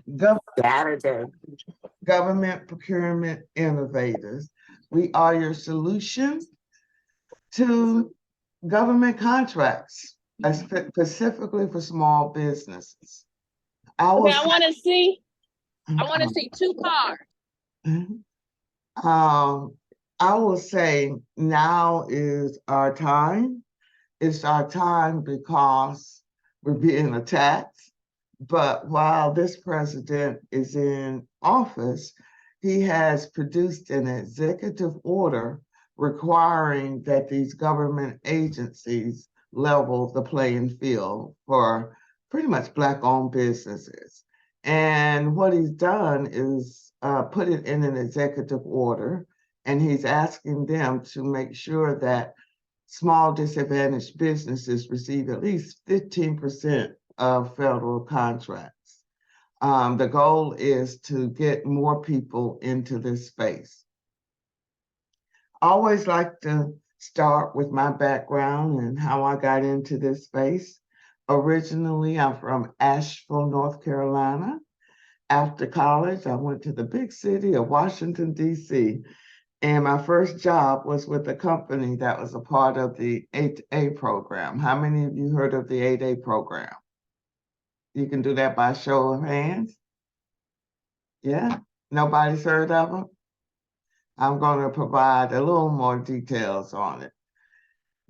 GPI, Government Procurement Innovators. We are your solution to government contracts, specifically for small businesses. I want to see 2 cars. I will say now is our time. It's our time because we're being attacked. But while this president is in office, he has produced an executive order requiring that these government agencies level the playing field for pretty much Black-owned businesses. And what he's done is put it in an executive order, and he's asking them to make sure that small disadvantaged businesses receive at least 15% of federal contracts. The goal is to get more people into this space. I always like to start with my background and how I got into this space. Originally, I'm from Asheville, North Carolina. After college, I went to the big city of Washington, D.C., and my first job was with a company that was a part of the 8A program. How many of you heard of the 8A program? You can do that by show of hands. Yeah, nobody's heard of them? I'm going to provide a little more details on it.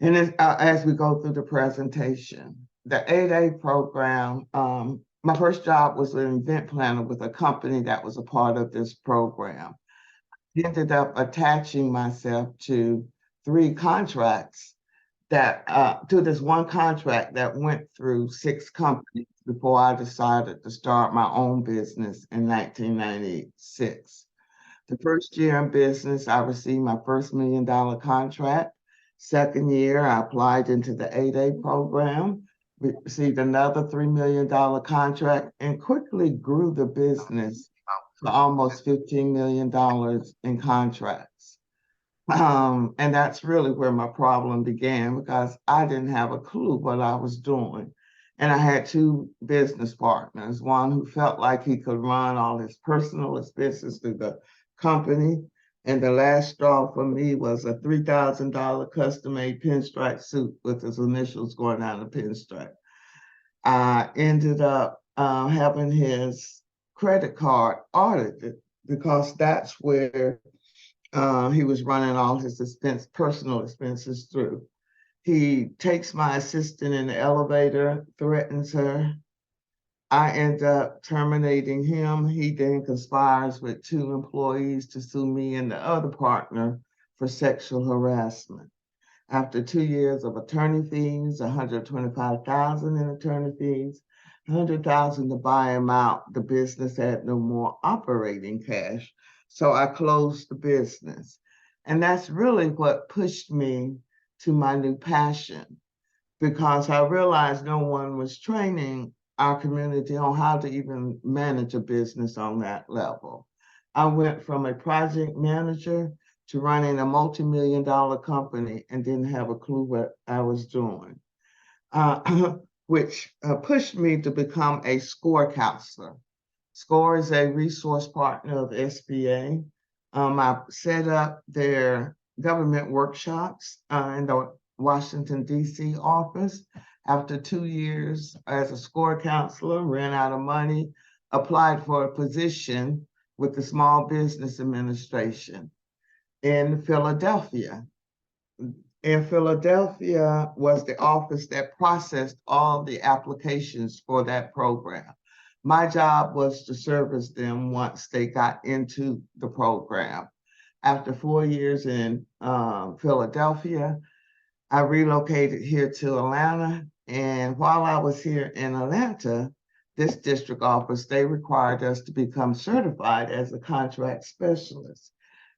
And as we go through the presentation, the 8A program, my first job was an event planner with a company that was a part of this program. I ended up attaching myself to 3 contracts to this one contract that went through 6 companies before I decided to start my own business in 1996. The first year in business, I received my first $1 million contract. Second year, I applied into the 8A program, received another $3 million contract, and quickly grew the business to almost $15 million in contracts. And that's really where my problem began, because I didn't have a clue what I was doing. And I had 2 business partners, one who felt like he could run all his personal expenses through the company. And the last straw for me was a $3,000 custom-made pinstripe suit with his initials going down the pinstripe. I ended up having his credit card audited, because that's where he was running all his personal expenses through. He takes my assistant in the elevator, threatens her. I end up terminating him. He then conspires with 2 employees to sue me and the other partner for sexual harassment. After 2 years of attorney fees, $125,000 in attorney fees, $100,000 to buy him out, the business had no more operating cash. So I closed the business. And that's really what pushed me to my new passion, because I realized no one was training our community on how to even manage a business on that level. I went from a project manager to running a multi-million-dollar company and didn't have a clue what I was doing, which pushed me to become a SCORE counselor. SCORE is a resource partner of SBA. I set up their government workshops in the Washington, D.C. office. After 2 years as a SCORE counselor, ran out of money, applied for a position with the Small Business Administration in Philadelphia. In Philadelphia was the office that processed all the applications for that program. My job was to service them once they got into the program. After 4 years in Philadelphia, I relocated here to Atlanta. And while I was here in Atlanta, this district office, they required us to become certified as a contract specialist.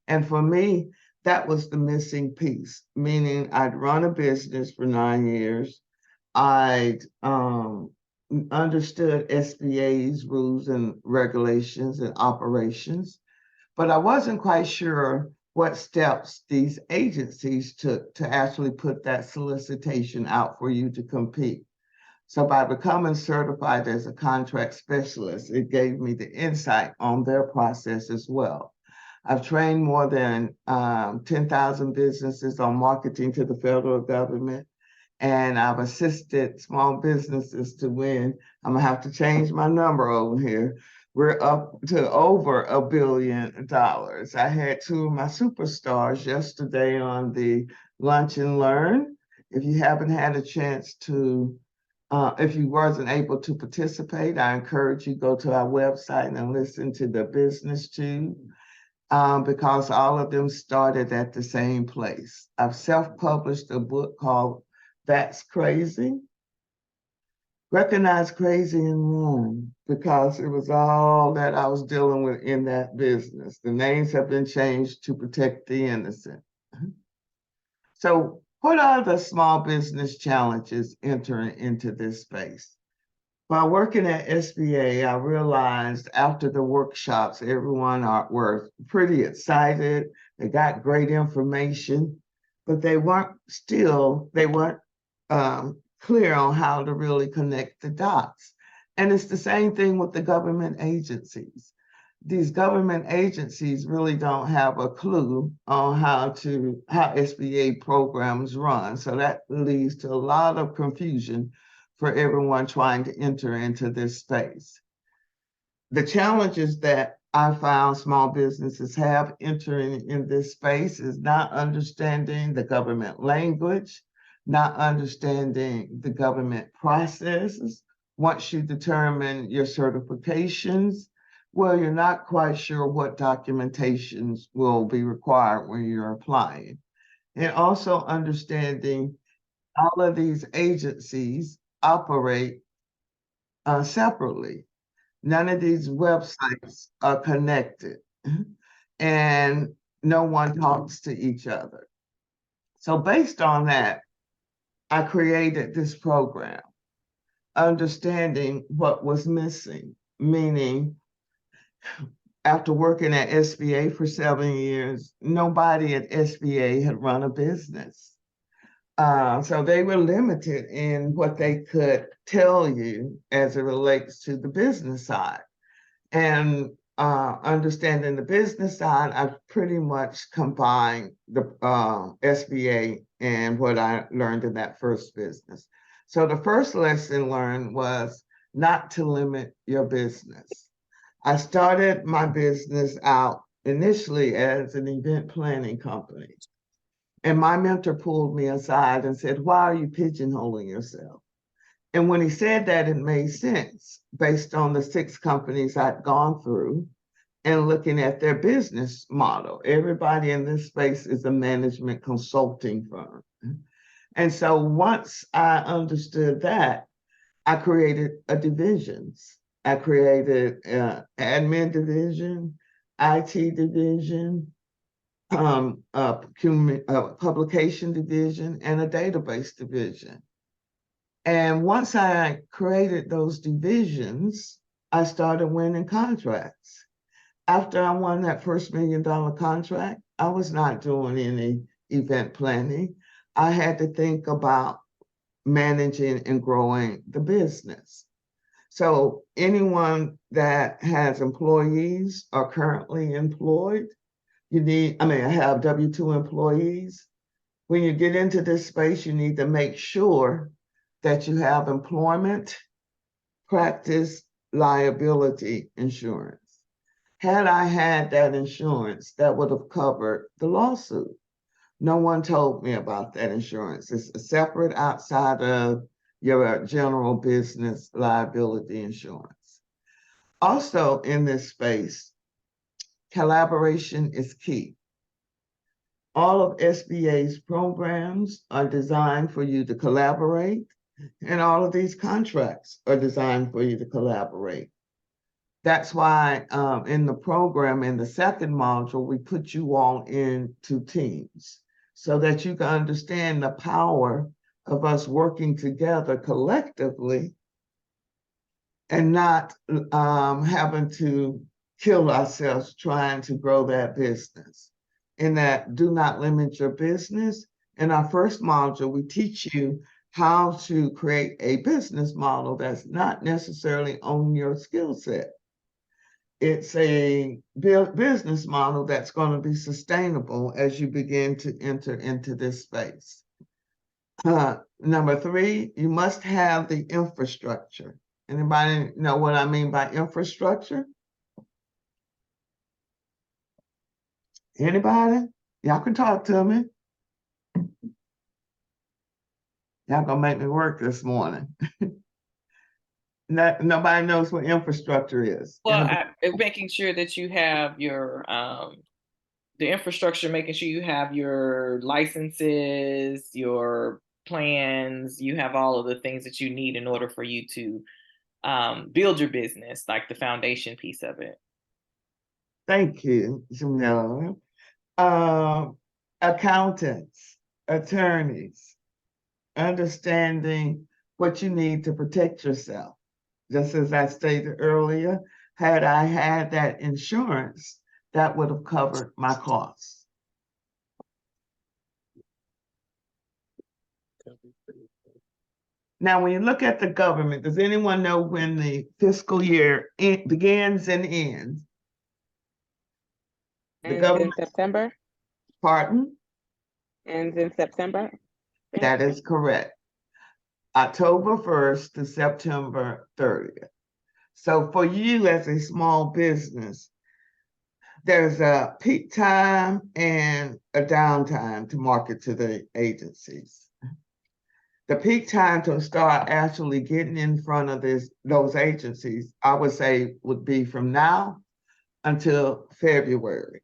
And for me, that was the missing piece, meaning I'd run a business for 9 years. I'd understood SBA's rules and regulations and operations, but I wasn't quite sure what steps these agencies took to actually put that solicitation out for you to compete. So by becoming certified as a contract specialist, it gave me the insight on their process as well. I've trained more than 10,000 businesses on marketing to the federal government, and I've assisted small businesses to win. I'm gonna have to change my number over here. We're up to over $1 billion. I had two of my superstars yesterday on the Lunch and Learn. If you haven't had a chance to, if you wasn't able to participate, I encourage you go to our website and listen to the Business Tube, because all of them started at the same place. I've self-published a book called That's Crazy. Recognize crazy and run, because it was all that I was dealing with in that business. The names have been changed to protect the innocent. So what are the small business challenges entering into this space? While working at SBA, I realized after the workshops, everyone were pretty excited. They got great information, but they weren't clear on how to really connect the dots. And it's the same thing with the government agencies. These government agencies really don't have a clue on how SBA programs run. So that leads to a lot of confusion for everyone trying to enter into this space. The challenges that I found small businesses have entering in this space is not understanding the government language, not understanding the government processes. Once you determine your certifications, well, you're not quite sure what documentations will be required when you're applying. And also understanding all of these agencies operate separately. None of these websites are connected, and no one talks to each other. So based on that, I created this program, understanding what was missing, meaning after working at SBA for 7 years, nobody at SBA had run a business. So they were limited in what they could tell you as it relates to the business side. And understanding the business side, I've pretty much combined the SBA and what I learned in that first business. So the first lesson learned was not to limit your business. I started my business out initially as an event planning company. And my mentor pulled me aside and said, "Why are you pigeonholing yourself?" And when he said that, it made sense based on the 6 companies I'd gone through and looking at their business model. Everybody in this space is a management consulting firm. And so once I understood that, I created divisions. I created admin division, IT division, publication division, and a database division. And once I created those divisions, I started winning contracts. After I won that first $1 million contract, I was not doing any event planning. I had to think about managing and growing the business. So anyone that has employees or currently employed, I have W-2 employees. When you get into this space, you need to make sure that you have employment practice liability insurance. Had I had that insurance, that would have covered the lawsuit. No one told me about that insurance. It's separate outside of your general business liability insurance. Also in this space, collaboration is key. All of SBA's programs are designed for you to collaborate, and all of these contracts are designed for you to collaborate. That's why in the program, in the second module, we put you all into teams so that you can understand the power of us working together collectively and not having to kill ourselves trying to grow that business. In that, do not limit your business. In our first module, we teach you how to create a business model that's not necessarily on your skill set. It's a business model that's going to be sustainable as you begin to enter into this space. Number 3, you must have the infrastructure. Anybody know what I mean by infrastructure? Anybody? Y'all can talk to me. Y'all gonna make me work this morning. Nobody knows what infrastructure is. Well, making sure that you have your the infrastructure, making sure you have your licenses, your plans, you have all of the things that you need in order for you to build your business, like the foundation piece of it. Thank you, Jamila. Accountants, attorneys, understanding what you need to protect yourself. Just as I stated earlier, had I had that insurance, that would have covered my costs. Now, when you look at the government, does anyone know when the fiscal year begins and ends? The government, in September. pardon? Ends in September. That is correct. October 1st to September 30th. So for you as a small business, there's a peak time and a downtime to market to the agencies. The peak time to start actually getting in front of those agencies, I would say, would be from now until February,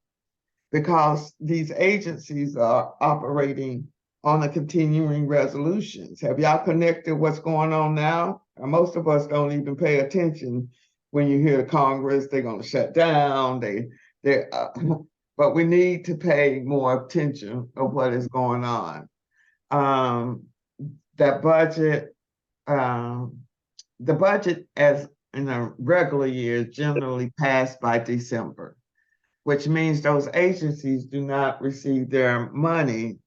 because these agencies are operating on a continuing resolutions. Have y'all connected what's going on now? Most of us don't even pay attention when you hear the Congress, they're going to shut down. But we need to pay more attention of what is going on. The budget, as in a regular year, generally passed by December, which means those agencies do not receive their money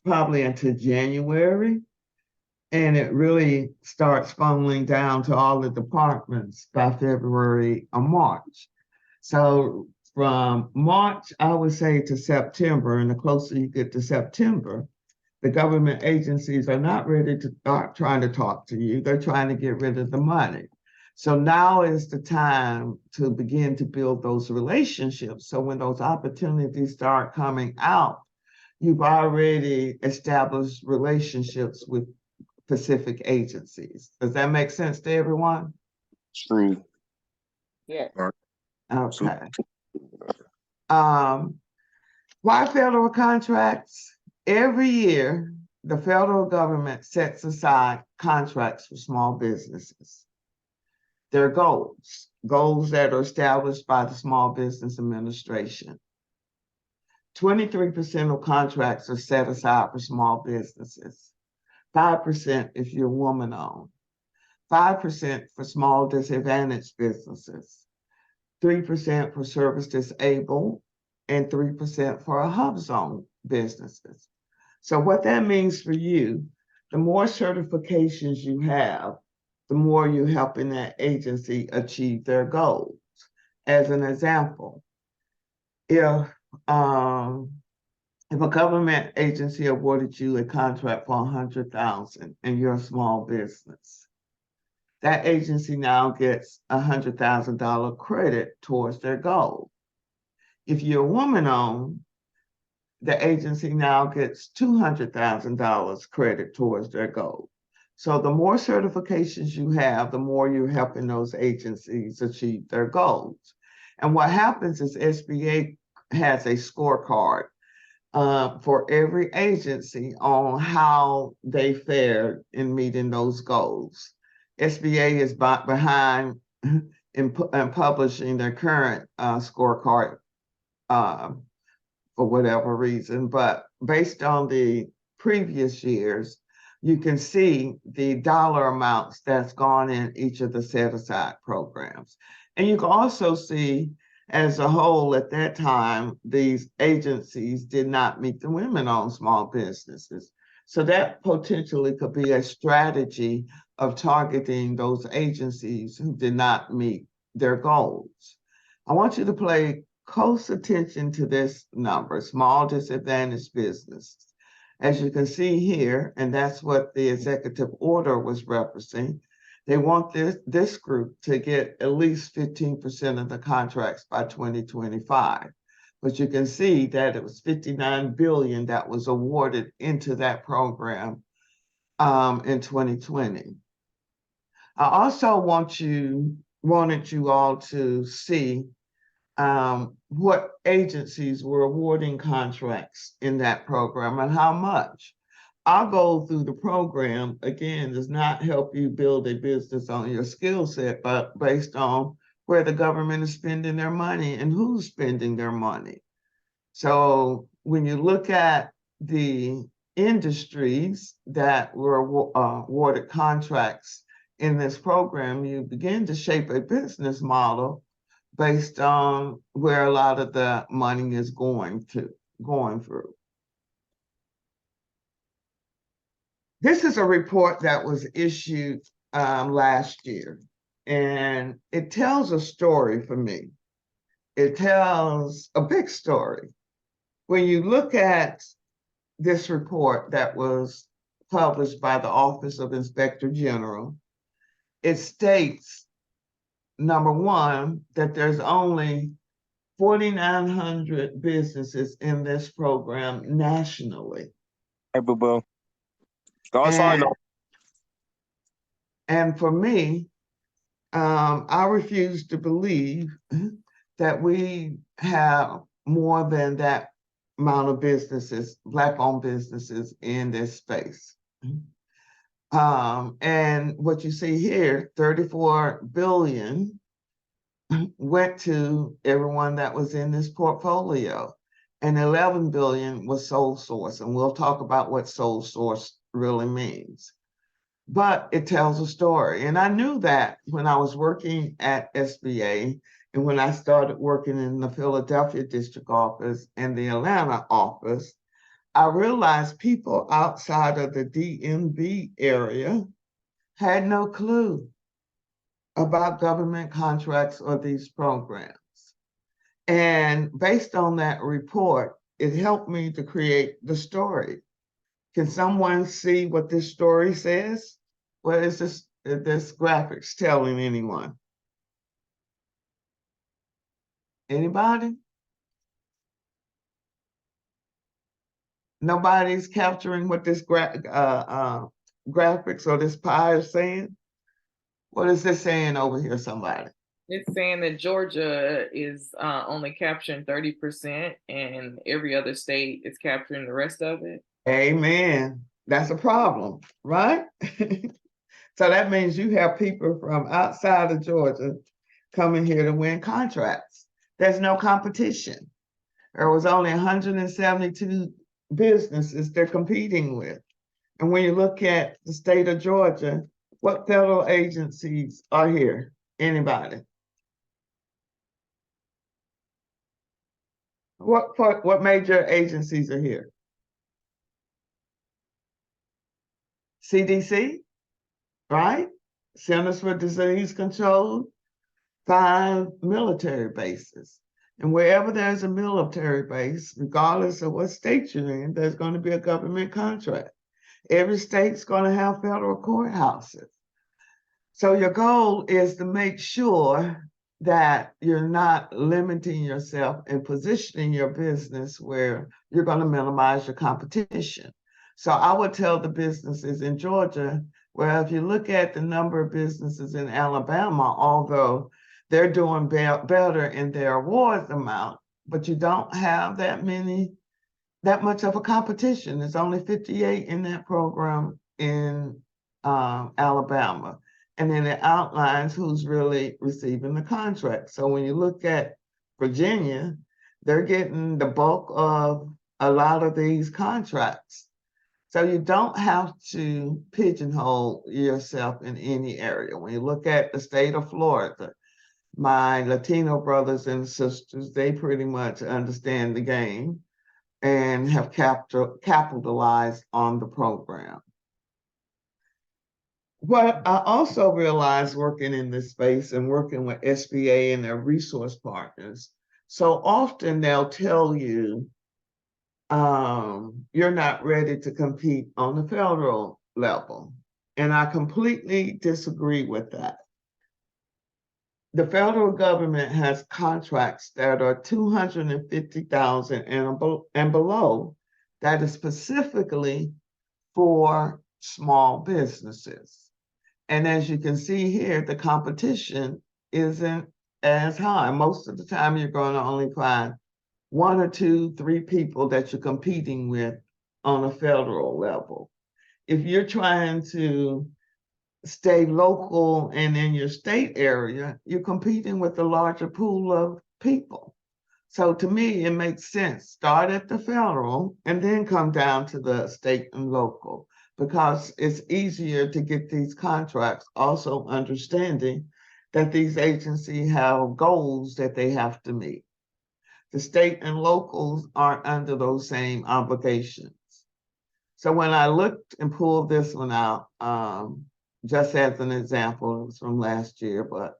probably until January. And it really starts funneling down to all the departments by February or March. So from March, I would say, to September, and the closer you get to September, the government agencies are not ready to start trying to talk to you. They're trying to get rid of the money. So now is the time to begin to build those relationships. So when those opportunities start coming out, you've already established relationships with specific agencies. Does that make sense to everyone? True. Yeah. Okay. Why federal contracts? Every year, the federal government sets aside contracts for small businesses. They're goals that are established by the Small Business Administration. 23% of contracts are set aside for small businesses. 5% if you're woman-owned. 5% for small disadvantaged businesses. 3% for service disabled, and 3% for hub zone businesses. So what that means for you, the more certifications you have, the more you're helping that agency achieve their goals. As an example, if a government agency awarded you a contract for $100,000 and you're a small business, that agency now gets $100,000 credit towards their goal. If you're a woman-owned, the agency now gets $200,000 credit towards their goal. So the more certifications you have, the more you're helping those agencies achieve their goals. And what happens is SBA has a scorecard for every agency on how they fared in meeting those goals. SBA is behind in publishing their current scorecard for whatever reason, but based on the previous years, you can see the dollar amounts that's gone in each of the set-aside programs. And you can also see, as a whole, at that time, these agencies did not meet the women-owned small businesses. So that potentially could be a strategy of targeting those agencies who did not meet their goals. I want you to pay close attention to this number, small disadvantaged business. As you can see here, and that's what the executive order was referencing, they want this group to get at least 15% of the contracts by 2025. But you can see that it was 59 billion that was awarded into that program in 2020. I also wanted you all to see what agencies were awarding contracts in that program and how much. Our goal through the program, again, does not help you build a business on your skill set, but based on where the government is spending their money and who's spending their money. So when you look at the industries that were awarded contracts in this program, you begin to shape a business model based on where a lot of the money is going through. This is a report that was issued last year, and it tells a story for me. It tells a big story. When you look at this report that was published by the Office of Inspector General, it states, number one, that there's only 4,900 businesses in this program nationally. Hey, boo-boo. Go inside now. And for me, I refuse to believe that we have more than that amount of businesses, Black-owned businesses in this space. And what you see here, 34 billion went to everyone that was in this portfolio, and 11 billion was sole source. And we'll talk about what sole source really means. But it tells a story. And I knew that when I was working at SBA and when I started working in the Philadelphia district office and the Atlanta office, I realized people outside of the DMV area had no clue about government contracts or these programs. And based on that report, it helped me to create the story. Can someone see what this story says? What is this graphics telling anyone? Anybody? Nobody's capturing what this graphics or this pie is saying? What is this saying over here, somebody? It's saying that Georgia is only capturing 30% and every other state is capturing the rest of it. Amen. That's a problem, right? So that means you have people from outside of Georgia coming here to win contracts. There's no competition. There was only 172 businesses they're competing with. And when you look at the state of Georgia, what federal agencies are here? Anybody? What major agencies are here? CDC, right? Centers for Disease Control, 5 military bases. And wherever there's a military base, regardless of what state you're in, there's going to be a government contract. Every state's going to have federal courthouses. So your goal is to make sure that you're not limiting yourself and positioning your business where you're going to minimize your competition. So I would tell the businesses in Georgia, well, if you look at the number of businesses in Alabama, although they're doing better in their awards amount, but you don't have that much of a competition. There's only 58 in that program in Alabama. And then it outlines who's really receiving the contract. So when you look at Virginia, they're getting the bulk of a lot of these contracts. So you don't have to pigeonhole yourself in any area. When you look at the state of Florida, my Latino brothers and sisters, they pretty much understand the game. and have capitalized on the program. What I also realized working in this space and working with SBA and their resource partners, so often they'll tell you you're not ready to compete on the federal level. And I completely disagree with that. The federal government has contracts that are $250,000 and below that is specifically for small businesses. And as you can see here, the competition isn't as high. Most of the time, you're going to only find 1 or 2, 3 people that you're competing with on a federal level. If you're trying to stay local and in your state area, you're competing with a larger pool of people. So to me, it makes sense. Start at the federal and then come down to the state and local, because it's easier to get these contracts, also understanding that these agencies have goals that they have to meet. The state and locals aren't under those same obligations. So when I looked and pulled this one out, just as an example, it was from last year, but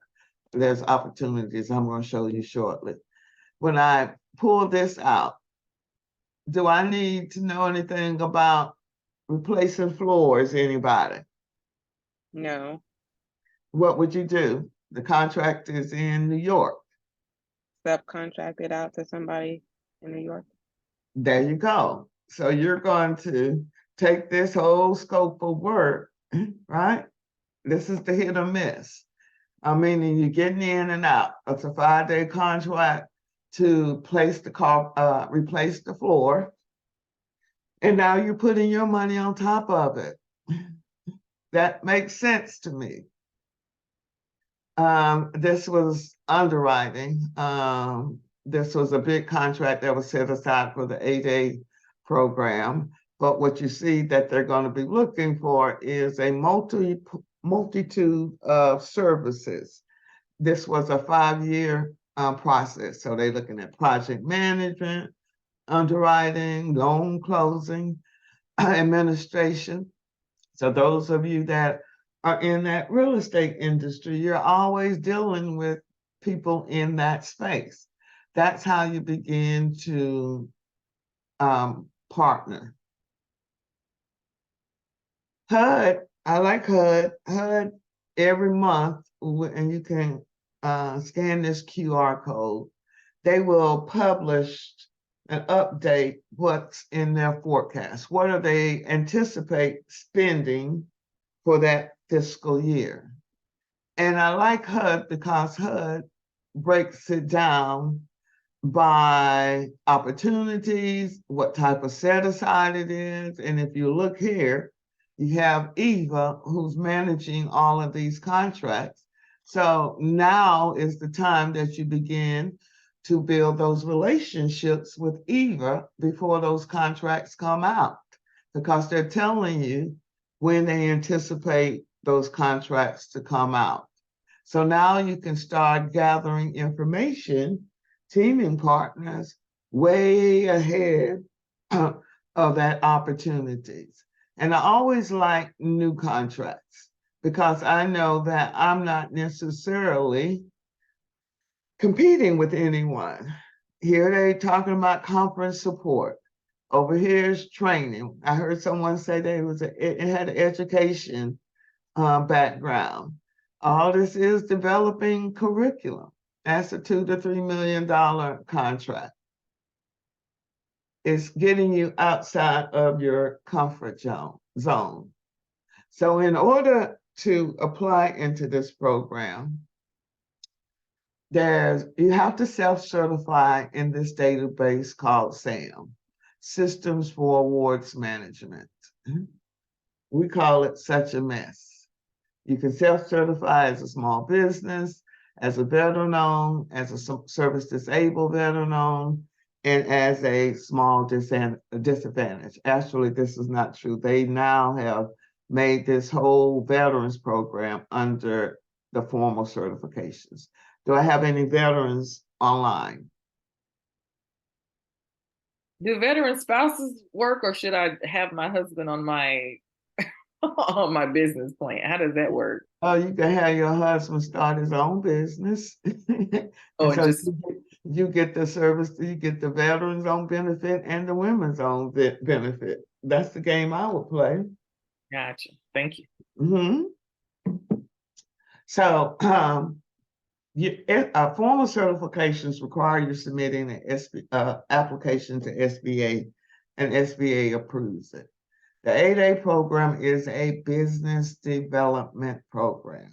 there's opportunities I'm going to show you shortly. When I pull this out, do I need to know anything about replacing floors, anybody? No. What would you do? The contract is in New York. Subcontract it out to somebody in New York. There you go. So you're going to take this whole scope of work, right? This is the hit or miss. I mean, you're getting in and out. It's a 5-day contract to replace the floor. And now you're putting your money on top of it. That makes sense to me. This was underwriting. This was a big contract that was set aside for the 8A program. But what you see that they're going to be looking for is a multitude of services. This was a 5-year process. So they're looking at project management, underwriting, loan closing, administration. So those of you that are in that real estate industry, you're always dealing with people in that space. That's how you begin to partner. HUD, I like HUD. HUD every month, and you can scan this QR code, they will publish and update what's in their forecast. What do they anticipate spending for that fiscal year? And I like HUD because HUD breaks it down by opportunities, what type of set aside it is. And if you look here, you have Eva who's managing all of these contracts. So now is the time that you begin to build those relationships with Eva before those contracts come out, because they're telling you when they anticipate those contracts to come out. So now you can start gathering information, teaming partners way ahead of that opportunities. And I always like new contracts because I know that I'm not necessarily competing with anyone. Here they talking about conference support. Over here's training. I heard someone say it had an education background. All this is developing curriculum. That's a $2 to $3 million contract. It's getting you outside of your comfort zone. So in order to apply into this program, you have to self-certify in this database called SAM, Systems for Awards Management. We call it such a mess. You can self-certify as a small business, as a veteran-owned, as a service-disabled veteran-owned, and as a small disadvantage. Actually, this is not true. They now have made this whole veterans program under the formal certifications. Do I have any veterans online? Do veteran spouses work, or should I have my husband on my on my business plan? How does that work? Oh, you can have your husband start his own business. Oh, And and so just you get the service, you get the veterans own benefit and the women's own benefit. That's the game I would play. gotcha. Thank you. Hmm. So, formal certifications require you submitting an application to SBA, and SBA approves it. The 8A program is a business development program.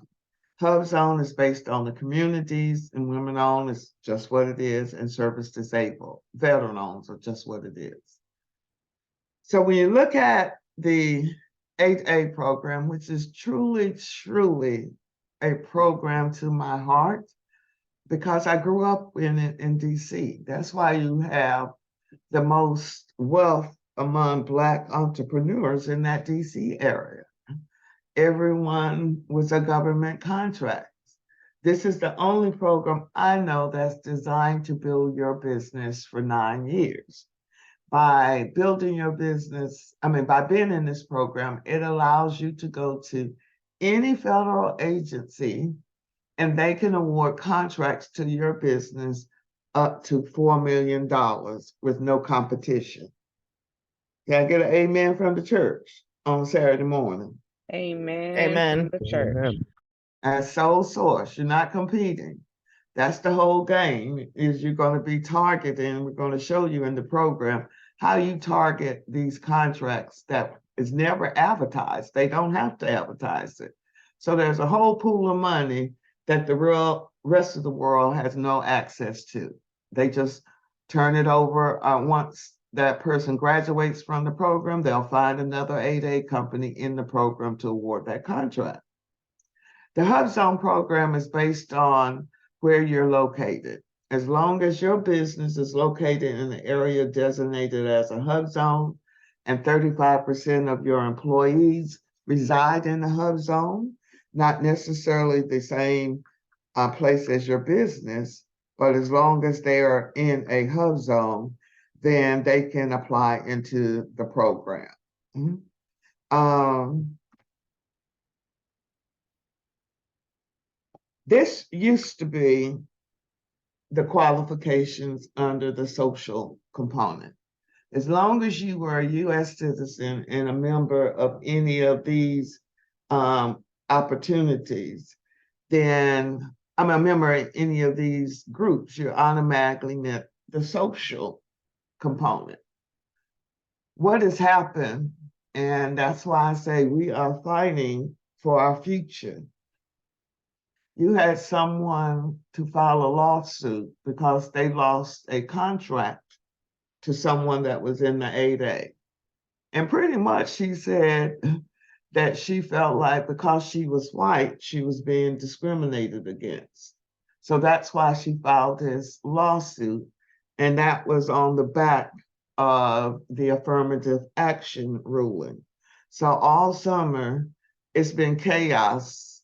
HubZone is based on the communities, and women-owned is just what it is, and service disabled. Veteran-owned are just what it is. So when you look at the 8A program, which is truly, truly a program to my heart, because I grew up in it in DC. That's why you have the most wealth among Black entrepreneurs in that DC area. Everyone was a government contract. This is the only program I know that's designed to build your business for 9 years. By building your business, by being in this program, it allows you to go to any federal agency and they can award contracts to your business up to $4 million with no competition. Can I get an amen from the church on Saturday morning? Amen. Amen. From the church. Amen. As sole source, you're not competing. That's the whole game, is you're going to be targeting. We're going to show you in the program how you target these contracts that is never advertised. They don't have to advertise it. So there's a whole pool of money that the rest of the world has no access to. They just turn it over. Once that person graduates from the program, they'll find another 8A company in the program to award that contract. The HubZone program is based on where you're located. As long as your business is located in the area designated as a hub zone and 35% of your employees reside in the hub zone, not necessarily the same place as your business, but as long as they are in a hub zone, then they can apply into the program. This used to be the qualifications under the social component. As long as you were a U.S. citizen and a member of any of these opportunities, then I'm a member of any of these groups, you automatically met the social component. What has happened, and that's why I say we are fighting for our future. You had someone to file a lawsuit because they lost a contract to someone that was in the 8A. And pretty much she said that she felt like because she was white, she was being discriminated against. So that's why she filed this lawsuit. And that was on the back of the affirmative action ruling. So all summer, it's been chaos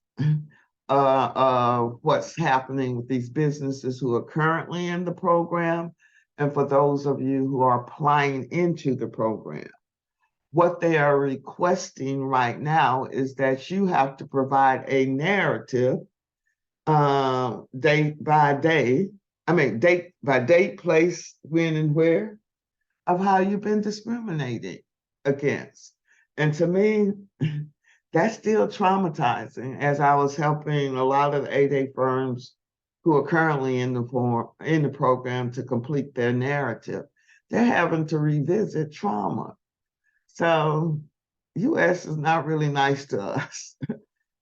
what's happening with these businesses who are currently in the program, and for those of you who are applying into the program. What they are requesting right now is that you have to provide a narrative date by date, place, when and where, of how you've been discriminated against. And to me, that's still traumatizing, as I was helping a lot of the 8A firms who are currently in the program to complete their narrative. They're having to revisit trauma. So US is not really nice to us,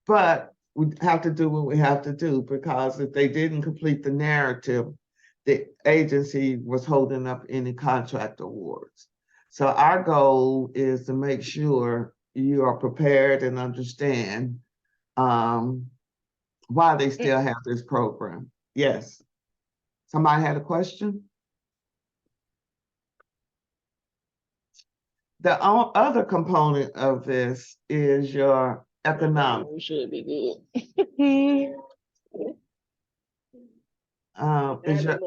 but we have to do what we have to do, because if they didn't complete the narrative, the agency was holding up any contract awards. So our goal is to make sure you are prepared and understand why they still have this program. Yes. Somebody had a question? The other component of this is your economic. Should be good. Is your,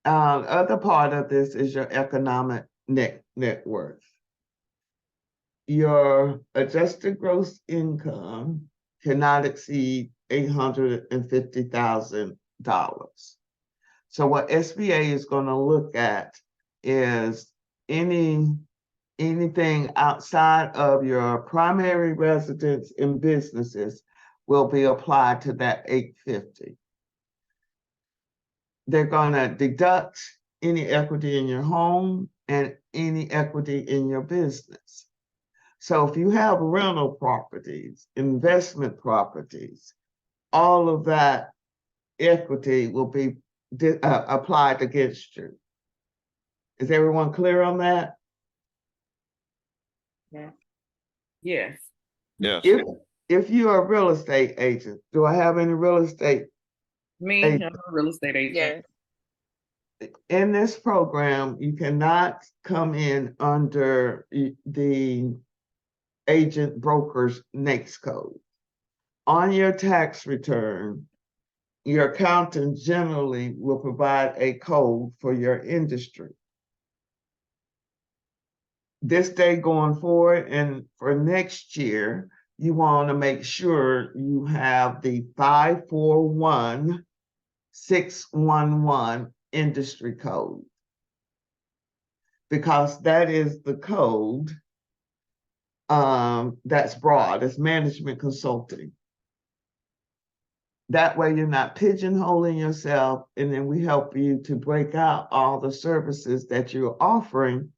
Other part of this is your economic net worth. Your adjusted gross income cannot exceed $850,000. So what SBA is going to look at is anything outside of your primary residence and businesses will be applied to that 850. They're going to deduct any equity in your home and any equity in your business. So if you have rental properties, investment properties, all of that equity will be applied against you. Is everyone clear on that? Yeah. Yes. Yes. If you are a real estate agent, do I have any real estate Me, I'm a real estate agent. Yes. in this program? You cannot come in under the agent broker's NAICS code. On your tax return, your accountant generally will provide a code for your industry. This day going forward and for next year, you want to make sure you have the 541611 industry code, because that is the code that's broad, it's management consulting. That way you're not pigeonholing yourself, and then we help you to break out all the services that you're offering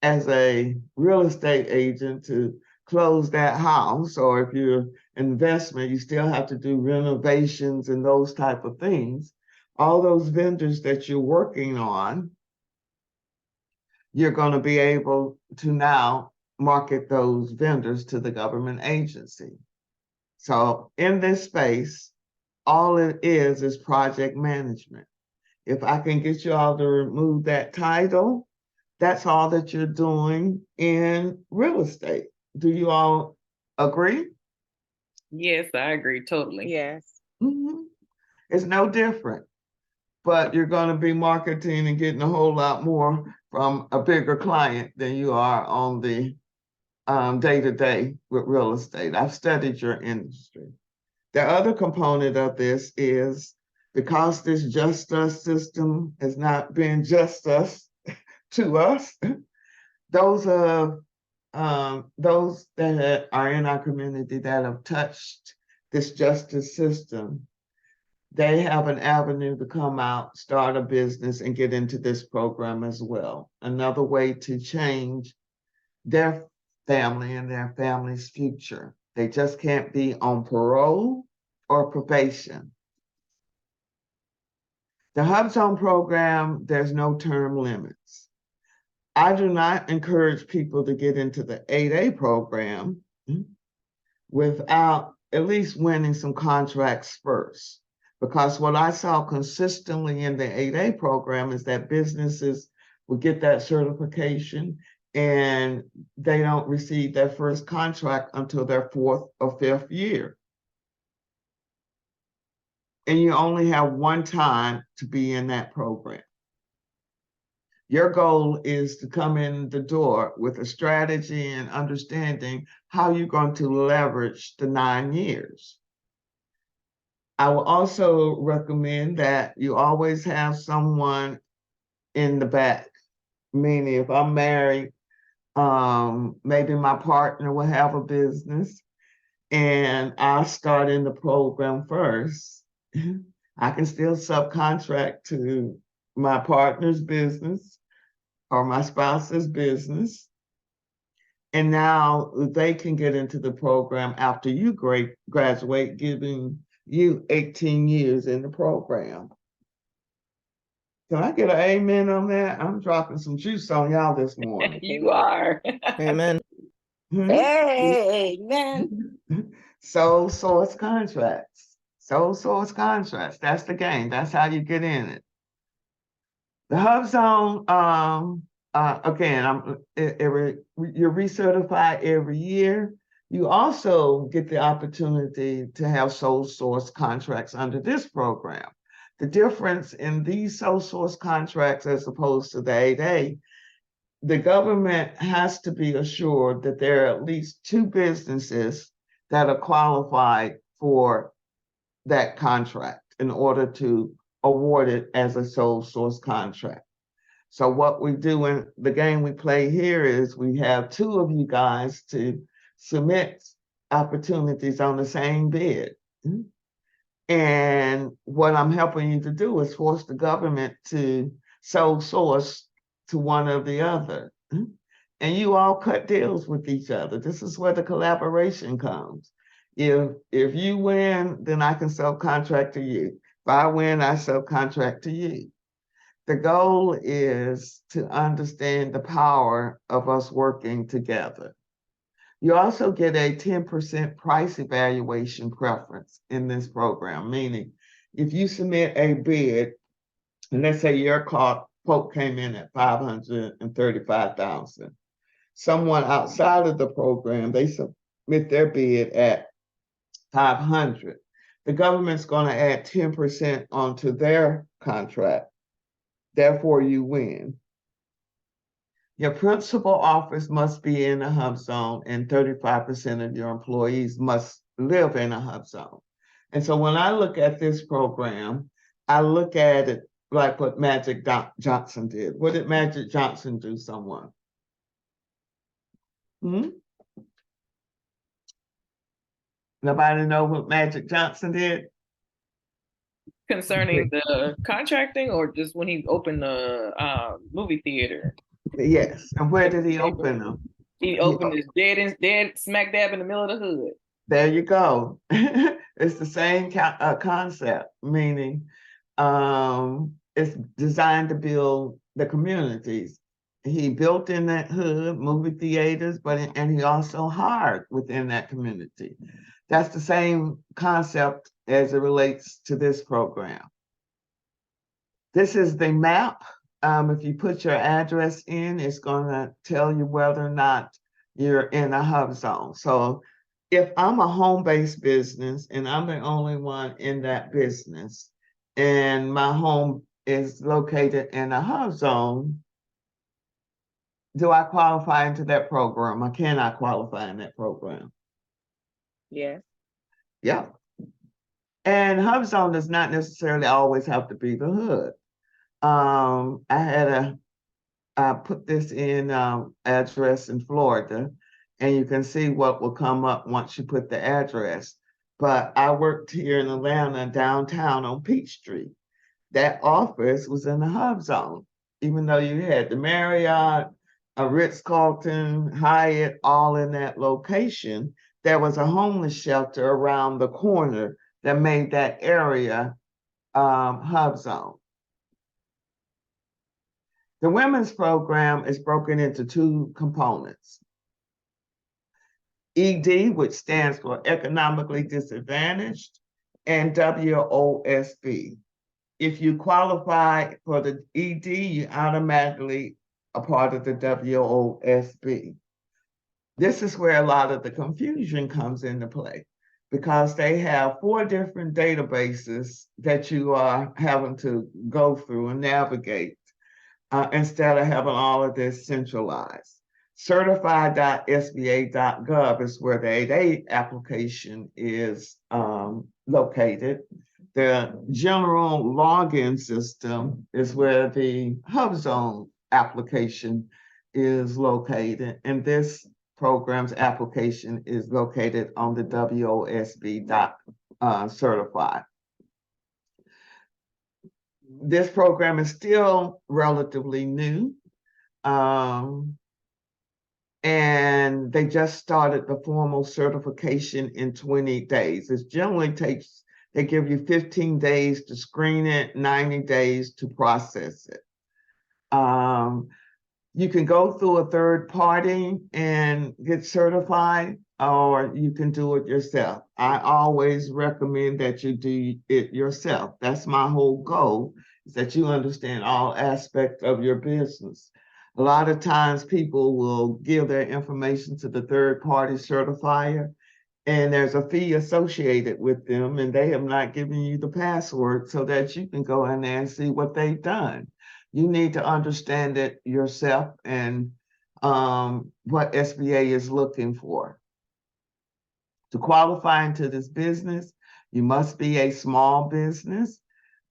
as a real estate agent to close that house, or if you're investment, you still have to do renovations and those type of things. All those vendors that you're working on, you're going to be able to now market those vendors to the government agency. So in this space, all it is project management. If I can get you all to remove that title, that's all that you're doing in real estate. Do you all agree? Yes, I agree totally. Yes. Mm-hmm. It's no different, but you're going to be marketing and getting a whole lot more from a bigger client than you are on the day-to-day with real estate. I've studied your industry. The other component of this is, because this just us system has not been just us to us, those that are in our community that have touched this justice system, they have an avenue to come out, start a business, and get into this program as well. Another way to change their family and their family's future. They just can't be on parole or probation. The Hub Zone program, there's no term limits. I do not encourage people to get into the 8A program without at least winning some contracts first. Because what I saw consistently in the 8A program is that businesses will get that certification and they don't receive their first contract until their 4th or 5th year. And you only have one time to be in that program. Your goal is to come in the door with a strategy and understanding how you're going to leverage the 9 years. I will also recommend that you always have someone in the back, meaning if I'm married, maybe my partner will have a business and I start in the program first. I can still subcontract to my partner's business or my spouse's business. And now they can get into the program after you graduate, giving you 18 years in the program. Can I get an amen on that? I'm dropping some juice on y'all this morning. You are. Amen. Amen. Sole source contracts. Sole source contracts. That's the game. That's how you get in it. The Hub Zone, again, you're recertified every year. You also get the opportunity to have sole source contracts under this program. The difference in these sole source contracts as opposed to the 8A, the government has to be assured that there are at least 2 businesses that are qualified for that contract in order to award it as a sole source contract. So what we do in the game we play here is we have 2 of you guys to submit opportunities on the same bid. And what I'm helping you to do is force the government to sole source to one or the other. And you all cut deals with each other. This is where the collaboration comes. If you win, then I can subcontract to you. If I win, I subcontract to you. The goal is to understand the power of us working together. You also get a 10% price evaluation preference in this program, meaning if you submit a bid, and let's say your quote came in at $535,000. Someone outside of the program, they submit their bid at $500,000. The government's going to add 10% onto their contract. Therefore, you win. Your principal office must be in a hub zone, and 35% of your employees must live in a hub zone. And so when I look at this program, I look at it like what Magic Johnson did. What did Magic Johnson do, someone? Nobody know what Magic Johnson did? Concerning the contracting, or just when he opened the movie theater? Yes. And where did he open them? He opened it dead smack dab in the middle of the hood. There you go. It's the same concept, meaning it's designed to build the communities. He built in that hood, movie theaters, and he also hired within that community. That's the same concept as it relates to this program. This is the map. If you put your address in, it's going to tell you whether or not you're in a hub zone. So if I'm a home-based business and I'm the only one in that business and my home is located in a hub zone, do I qualify into that program or can I qualify in that program? Yes. Yeah. And hub zone does not necessarily always have to be the hood. I put this in address in Florida, and you can see what will come up once you put the address. But I worked here in Atlanta, downtown on Peachtree. That office was in the hub zone, even though you had the Marriott, a Ritz-Carlton, Hyatt, all in that location. There was a homeless shelter around the corner that made that area hub zone. The women's program is broken into 2 components. ED, which stands for economically disadvantaged, and WOSB. If you qualify for the ED, you automatically are part of the WOSB. This is where a lot of the confusion comes into play, because they have 4 different databases that you are having to go through and navigate instead of having all of this centralized. Certified.sba.gov is where the 8A application is located. The general login system is where the hub zone application is located, and this program's application is located on the WOSB.certified. This program is still relatively new, and they just started the formal certification in 20 days. It generally takes, they give you 15 days to screen it, 90 days to process it. You can go through a third party and get certified, or you can do it yourself. I always recommend that you do it yourself. That's my whole goal, is that you understand all aspects of your business. A lot of times people will give their information to the third party certifier, and there's a fee associated with them, and they have not given you the password so that you can go in there and see what they've done. You need to understand it yourself and what SBA is looking for. To qualify into this business, you must be a small business.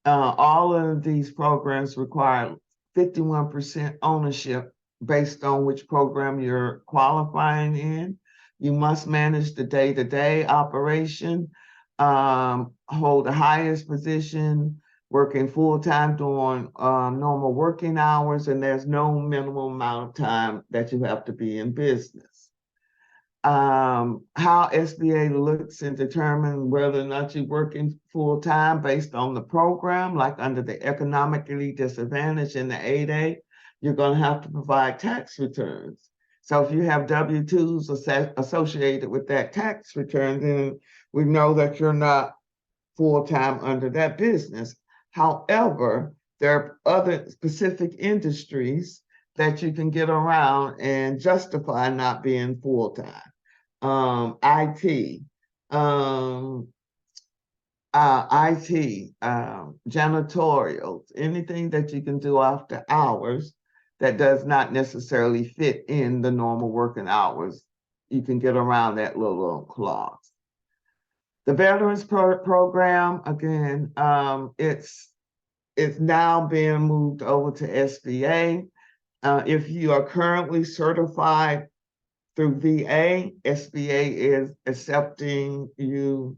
All of these programs require 51% ownership based on which program you're qualifying in. You must manage the day-to-day operation, hold the highest position, working full-time during normal working hours, and there's no minimum amount of time that you have to be in business. How SBA looks and determine whether or not you're working full-time based on the program, like under the economically disadvantaged in the 8A, you're going to have to provide tax returns. So if you have W-2s associated with that tax return, then we know that you're not full-time under that business. However, there are other specific industries that you can get around and justify not being full-time. IT, janitorial, anything that you can do after hours that does not necessarily fit in the normal working hours, you can get around that little clause. The Veterans Program, again, it's now being moved over to SBA. If you are currently certified through VA, SBA is accepting you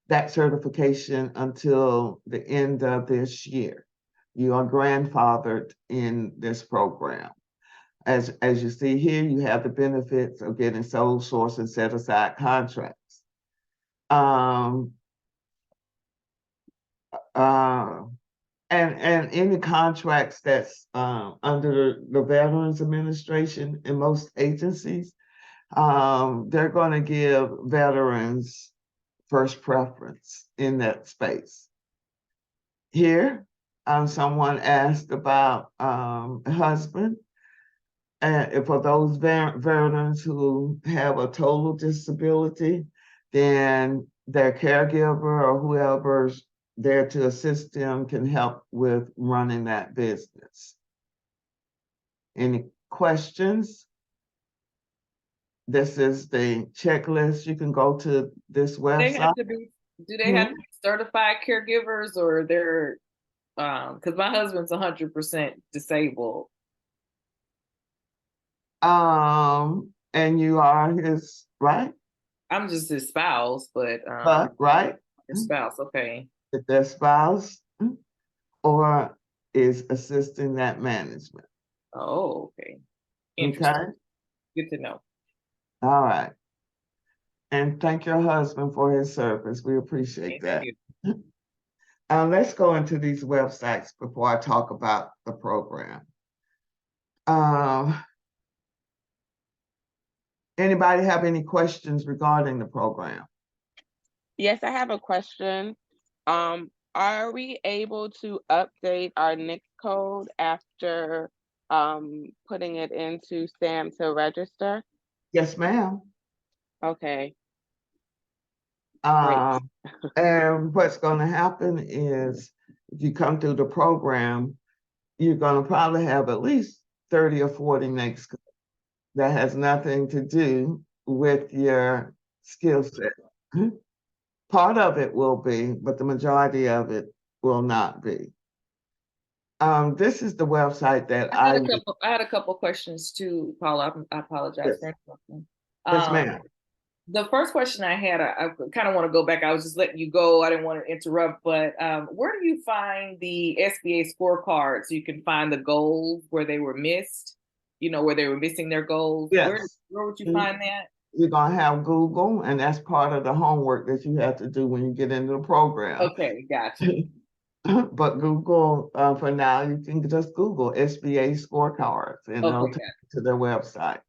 that certification until the end of this year. You are grandfathered in this program. As you see here, you have the benefits of getting sole source and set aside contracts. And any contracts that's under the Veterans Administration in most agencies, they're going to give veterans first preference in that space. Here, someone asked about husband. And for those veterans who have a total disability, then their caregiver or whoever's there to assist them can help with running that business. Any questions? This is the checklist. You can go to this website. Do they have to be certified caregivers, or they're, because my husband's 100% disabled. And you are his, right? I'm just his spouse, but right? his spouse, okay. If their spouse or is assisting that management. Oh, okay. Okay. Good to know. All right. And thank your husband for his service. We appreciate that. Let's go into these websites before I talk about the program. Anybody have any questions regarding the program? Yes, I have a question. Are we able to update our NIC code after putting it into SAM to register? Yes, ma'am. Okay. And what's going to happen is if you come through the program, you're going to probably have at least 30 or 40 NICs that has nothing to do with your skill set. Part of it will be, but the majority of it will not be. This is the website that I had a couple questions too, Paula. I apologize for interrupting. Yes, ma'am. The first question I had, I kind of want to go back. I was just letting you go. I didn't want to interrupt, but where do you find the SBA scorecard so you can find the goals where they were missed? You know, where they were missing their goals? Yes. Where would you find that? You're going to have Google, and that's part of the homework that you have to do when you get into the program. Okay, gotcha. But Google, for now, you can just Google SBA scorecards and they'll take you to their website.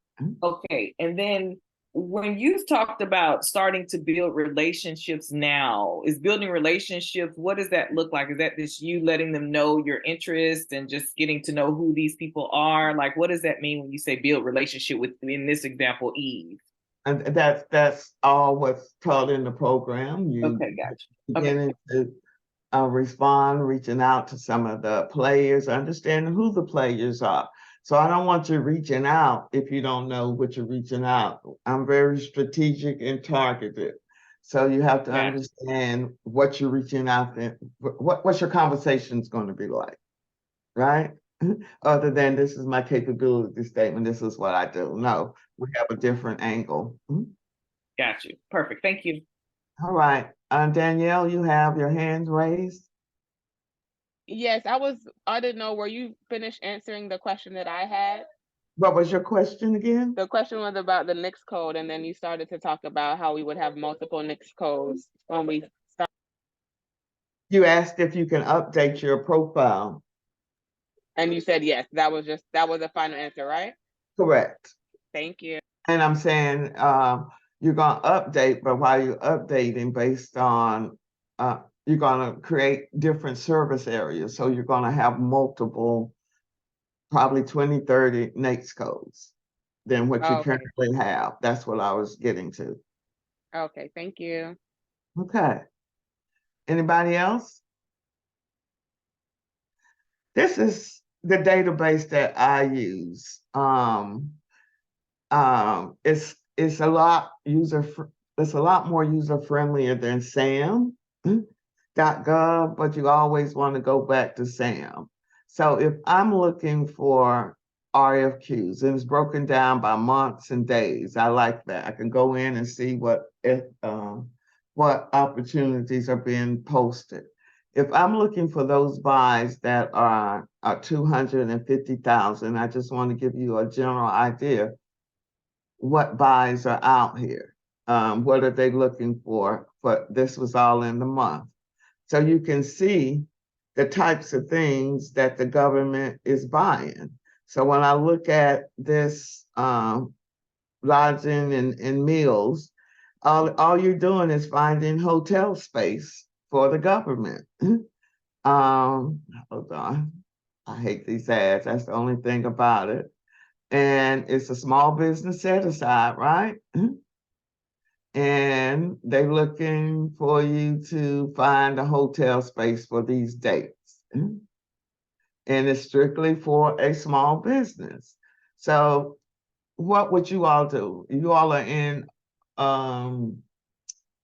Okay, and then when you talked about starting to build relationships now, is building relationships, what does that look like? Is that just you letting them know your interest and just getting to know who these people are? Like, what does that mean when you say build relationship with, in this example, Eve? And that's all what's taught in the program. You Okay, gotcha. Okay, beginning to respond, reaching out to some of the players, understanding who the players are. So I don't want you reaching out if you don't know what you're reaching out. I'm very strategic and targeted. So you have to Gotcha. understand what you're reaching out to, what's your conversation's going to be like, right? Other than this is my capability statement, this is what I do. No, we have a different angle. Got you. Perfect. Thank you. All right. Danielle, you have your hands raised. Yes, I didn't know, were you finished answering the question that I had? What was your question again? The question was about the NICS code, and then you started to talk about how we would have multiple NICS codes when we start. You asked if you can update your profile. And you said yes. That was the final answer, right? Correct. Thank you. And I'm saying you're going to update, but while you're updating based on, you're going to create different service areas. So you're going to have multiple, probably 20, 30 NAICS codes than what you Okay. currently have. That's what I was getting to. Okay, thank you. Okay. Anybody else? This is the database that I use. It's a lot more user friendlier than SAM.gov, but you always want to go back to SAM. So if I'm looking for RFQs and it's broken down by months and days, I like that. I can go in and see what opportunities are being posted. If I'm looking for those buys that are 250,000, I just want to give you a general idea what buys are out here. What are they looking for? But this was all in the month. So you can see the types of things that the government is buying. So when I look at this lodging and meals, all you're doing is finding hotel space for the government. Hold on. I hate these ads. That's the only thing about it. And it's a small business set aside, right? And they're looking for you to find a hotel space for these dates. And it's strictly for a small business. So what would you all do? You all are in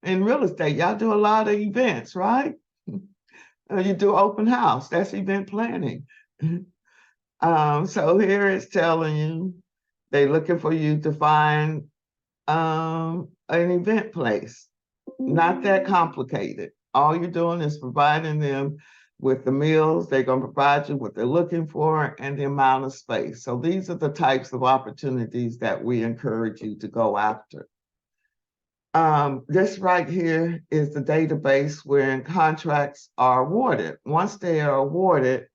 real estate. Y'all do a lot of events, right? You do open house. That's event planning. So here it's telling you they're looking for you to find an event place. Not that complicated. All you're doing is providing them with the meals. They're going to provide you what they're looking for and the amount of space. So these are the types of opportunities that we encourage you to go after. This right here is the database where contracts are awarded. Once they are awarded,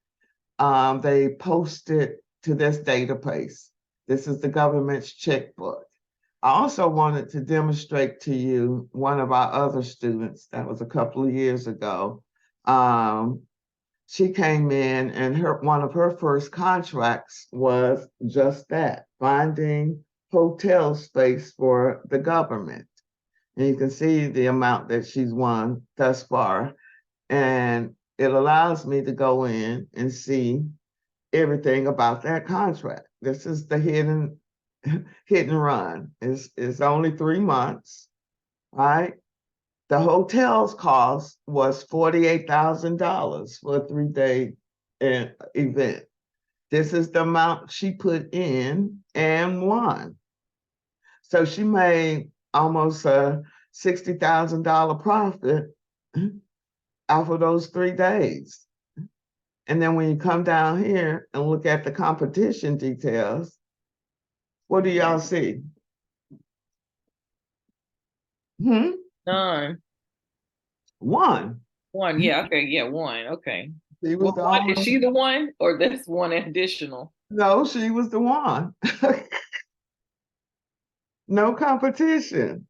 they post it to this database. This is the government's checkbook. I also wanted to demonstrate to you one of our other students that was a couple of years ago. She came in and one of her first contracts was just that, finding hotel space for the government. And you can see the amount that she's won thus far. And it allows me to go in and see everything about that contract. This is the hit and run. It's only 3 months, right? The hotel's cost was $48,000 for a 3-day event. This is the amount she put in and won. So she made almost a $60,000 profit out of those 3 days. And then when you come down here and look at the competition details, what do y'all see? None. One. One. Yeah. Okay. Yeah. One. Okay. She was the Is only. she the one, or this one additional? No, she was the one. No competition,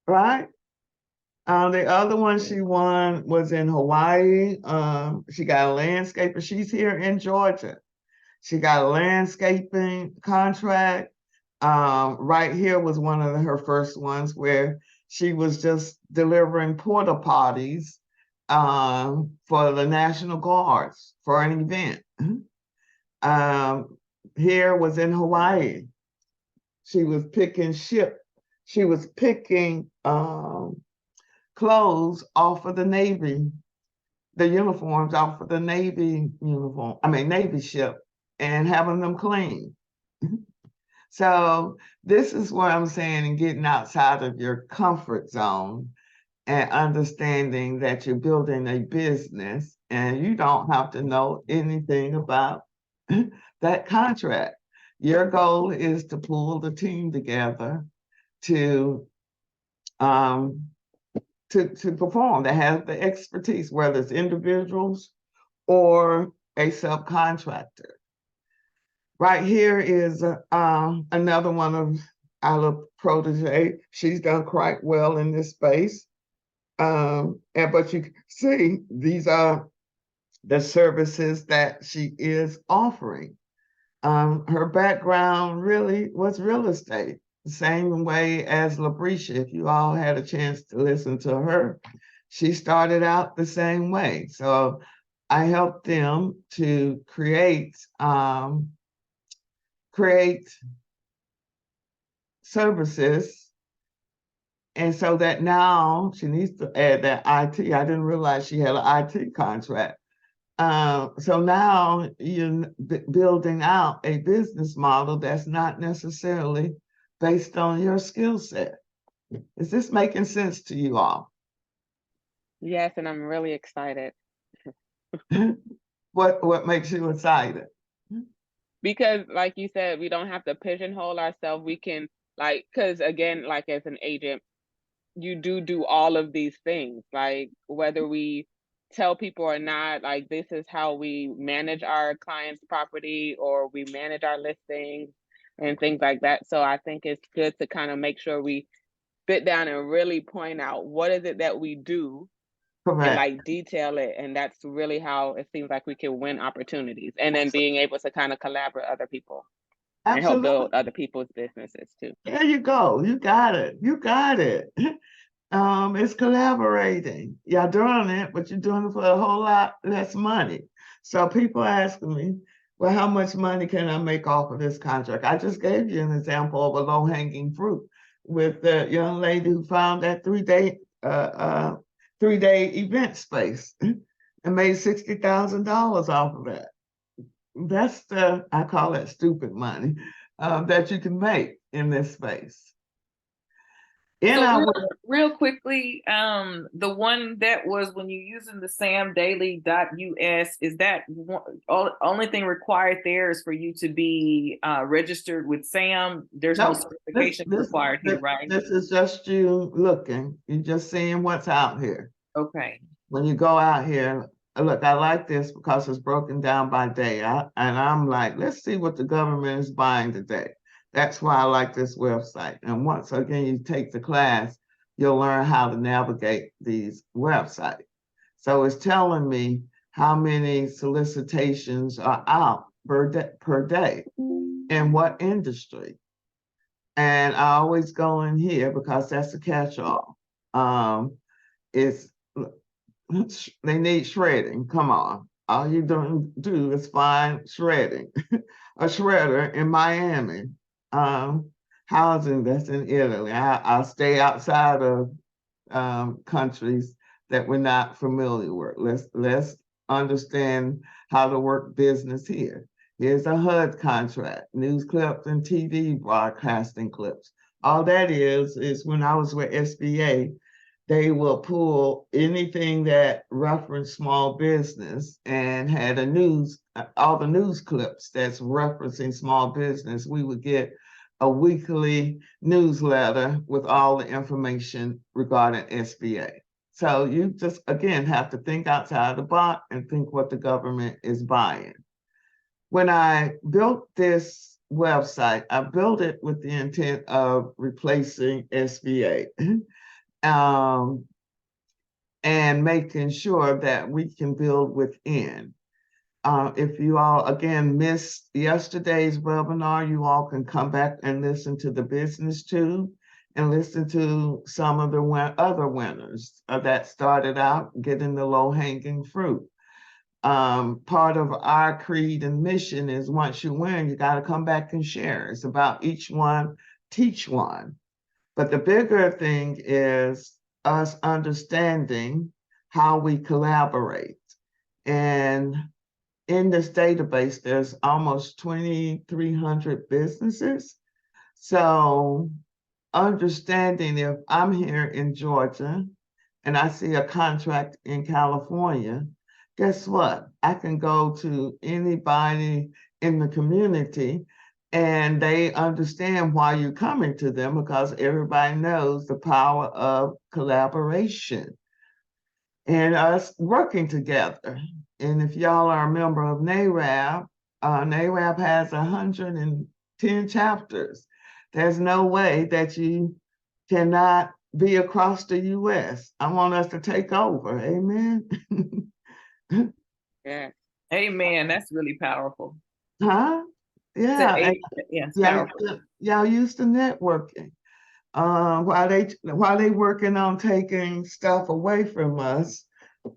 right? The other one she won was in Hawaii. She got a landscaper. She's here in Georgia. She got a landscaping contract Right here was one of her first ones where she was just delivering porta potties for the National Guards for an event. Here was in Hawaii. She was picking clothes off of the Navy, the uniforms off of the Navy ship, and having them clean. So this is what I'm saying, and getting outside of your comfort zone and understanding that you're building a business and you don't have to know anything about that contract. Your goal is to pull the team together to perform, that has the expertise, whether it's individuals or a subcontractor. Right here is another one of our protege. She's done quite well in this space. But you can see these are the services that she is offering. Her background really was real estate, the same way as Labrisha. If you all had a chance to listen to her, she started out the same way. So I helped them to create services. And so that now she needs to add that IT. I didn't realize she had an IT contract. So now you're building out a business model that's not necessarily based on your skill set. Is this making sense to you all? Yes, and I'm really excited. What makes you excited? Because like you said, we don't have to pigeonhole ourselves. We can because again, like as an agent, you do all of these things, like whether we tell people or not, like this is how we manage our clients' property or we manage our listings and things like that. So I think it's good to kind of make sure we sit down and really point out what is it that we do and Correct. like detail it. And that's really how it seems like we can win opportunities, and then being able to kind of collaborate with other people and help build Absolutely. other people's businesses too. There you go. You got it. You got it. It's collaborating. You're doing it, but you're doing it for a whole lot less money. So people asking me, well, how much money can I make off of this contract? I just gave you an example of a low-hanging fruit with the young lady who found that three-day event space and made $60,000 off of that. That's I call that stupid money that you can make in this space. So real quickly, the one that was when you're using the samdaily.us, is that only thing required there is for you to be registered with SAM? There's no certification required here, right? This is just you looking. You're just seeing what's out here. Okay. When you go out here, look, I like this because it's broken down by day. And I'm like, let's see what the government is buying today. That's why I like this website. And once again, you take the class, you'll learn how to navigate these websites. So it's telling me how many solicitations are out per day in what industry. And I always go in here because that's a catch-all. They need shredding. Come on. All you do is find shredding. A shredder in Miami. Housing that's in Italy. I'll stay outside of countries that we're not familiar with. Let's understand how to work business here. Here's a HUD contract, news clips and TV broadcasting clips. All that is when I was with SBA, they will pull anything that referenced small business and had all the news clips that's referencing small business. We would get a weekly newsletter with all the information regarding SBA. So you just, again, have to think outside the box and think what the government is buying. When I built this website, I built it with the intent of replacing SBA. And making sure that we can build within. If you all, again, missed yesterday's webinar, you all can come back and listen to the business tube and listen to some of the other winners that started out getting the low-hanging fruit. Part of our creed and mission is once you win, you got to come back and share. It's about each one, teach one. But the bigger thing is us understanding how we collaborate. And in this database, there's almost 2,300 businesses. So understanding if I'm here in Georgia and I see a contract in California, guess what? I can go to anybody in the community and they understand why you're coming to them because everybody knows the power of collaboration and us working together. And if y'all are a member of NARAB, NARAB has 110 chapters. There's no way that you cannot be across the US. I want us to take over, amen? Yeah. Amen. That's really powerful. Huh? Yeah, Yeah, it's yeah, powerful. y'all used to networking. While they working on taking stuff away from us,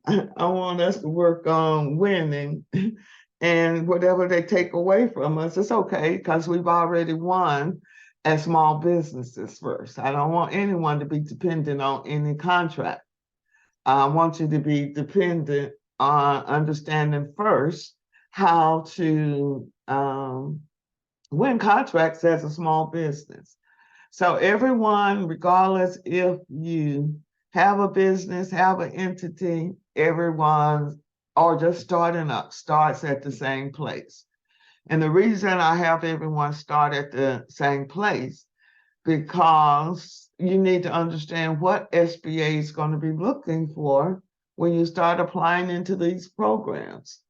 I want us to work on winning. And whatever they take away from us, it's okay because we've already won as small businesses first. I don't want anyone to be dependent on any contract. I want you to be dependent on understanding first how to win contracts as a small business. So everyone, regardless if you have a business, have an entity, everyone, or just starting up, starts at the same place. And the reason I have everyone start at the same place, because you need to understand what SBA is going to be looking for when you start applying into these programs.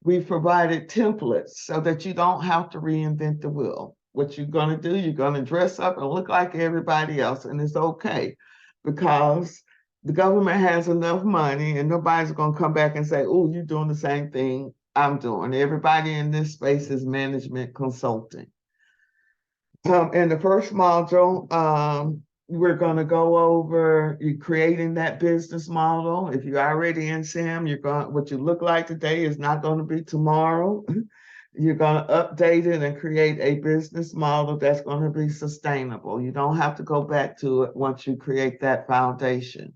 We've provided templates so that you don't have to reinvent the wheel. What you're going to do, you're going to dress up and look like everybody else, and it's okay because the government has enough money and nobody's going to come back and say, oh, you're doing the same thing I'm doing. Everybody in this space is management consulting. In the first module, we're going to go over you creating that business model. If you're already in SAM, what you look like today is not going to be tomorrow. You're going to update it and create a business model that's going to be sustainable. You don't have to go back to it once you create that foundation.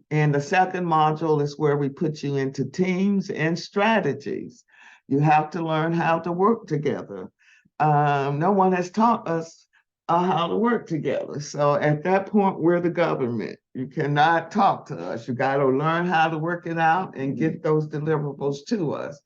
And the second module is where we put you into teams and strategies. You have to learn how to work together. No one has taught us how to work together. So at that point, we're the government. You cannot talk to us. You got to learn how to work it out and get those deliverables to us.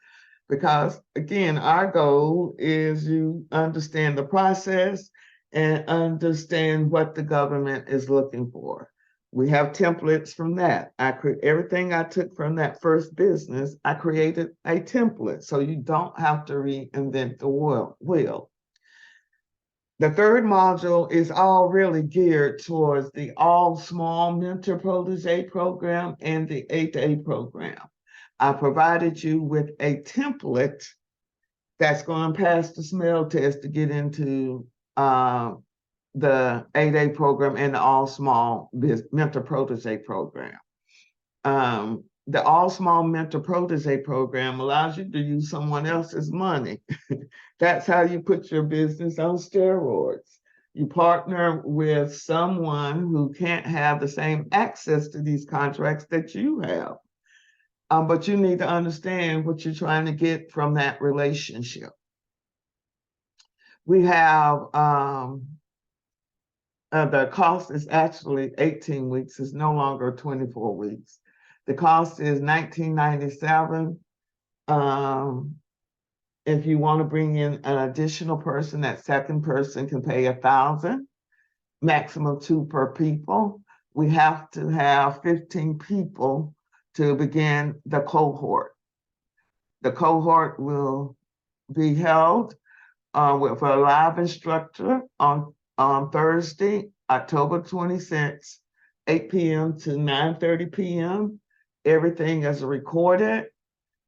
Because again, our goal is you understand the process and understand what the government is looking for. We have templates from that. Everything I took from that first business, I created a template so you don't have to reinvent the wheel. The third module is all really geared towards the all small mentor protege program and the 8A program. I provided you with a template that's going to pass the smell test to get into the 8A program and the all small mentor protege program. The all small mentor protege program allows you to use someone else's money. That's how you put your business on steroids. You partner with someone who can't have the same access to these contracts that you have. But you need to understand what you're trying to get from that relationship. We have the cost is actually 18 weeks. It's no longer 24 weeks. The cost is $19.97. If you want to bring in an additional person, that second person can pay $1,000, maximum 2 per people. We have to have 15 people to begin the cohort. The cohort will be held with a live instructor on Thursday, October 26th, 8 p.m. to 9:30 p.m. Everything is recorded.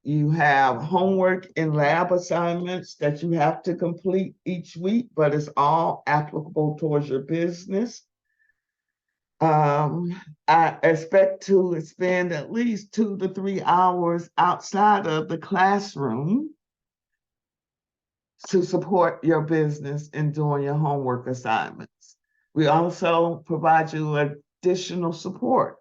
You have homework and lab assignments that you have to complete each week, but it's all applicable towards your business. I expect to spend at least 2 to 3 hours outside of the classroom to support your business in doing your homework assignments. We also provide you additional support.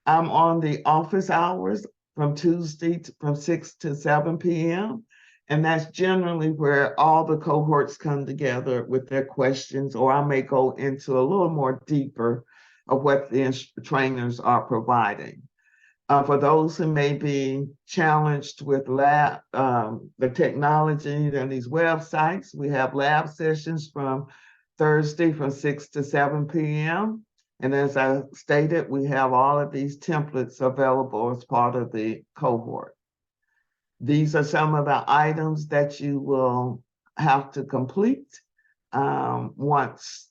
I'm on the office hours from Tuesday from 6 to 7 p.m. And that's generally where all the cohorts come together with their questions, or I may go into a little more deeper of what the trainers are providing. For those who may be challenged with lab, the technology and these websites, we have lab sessions from Thursday from 6 to 7 p.m. And as I stated, we have all of these templates available as part of the cohort. These are some of the items that you will have to complete once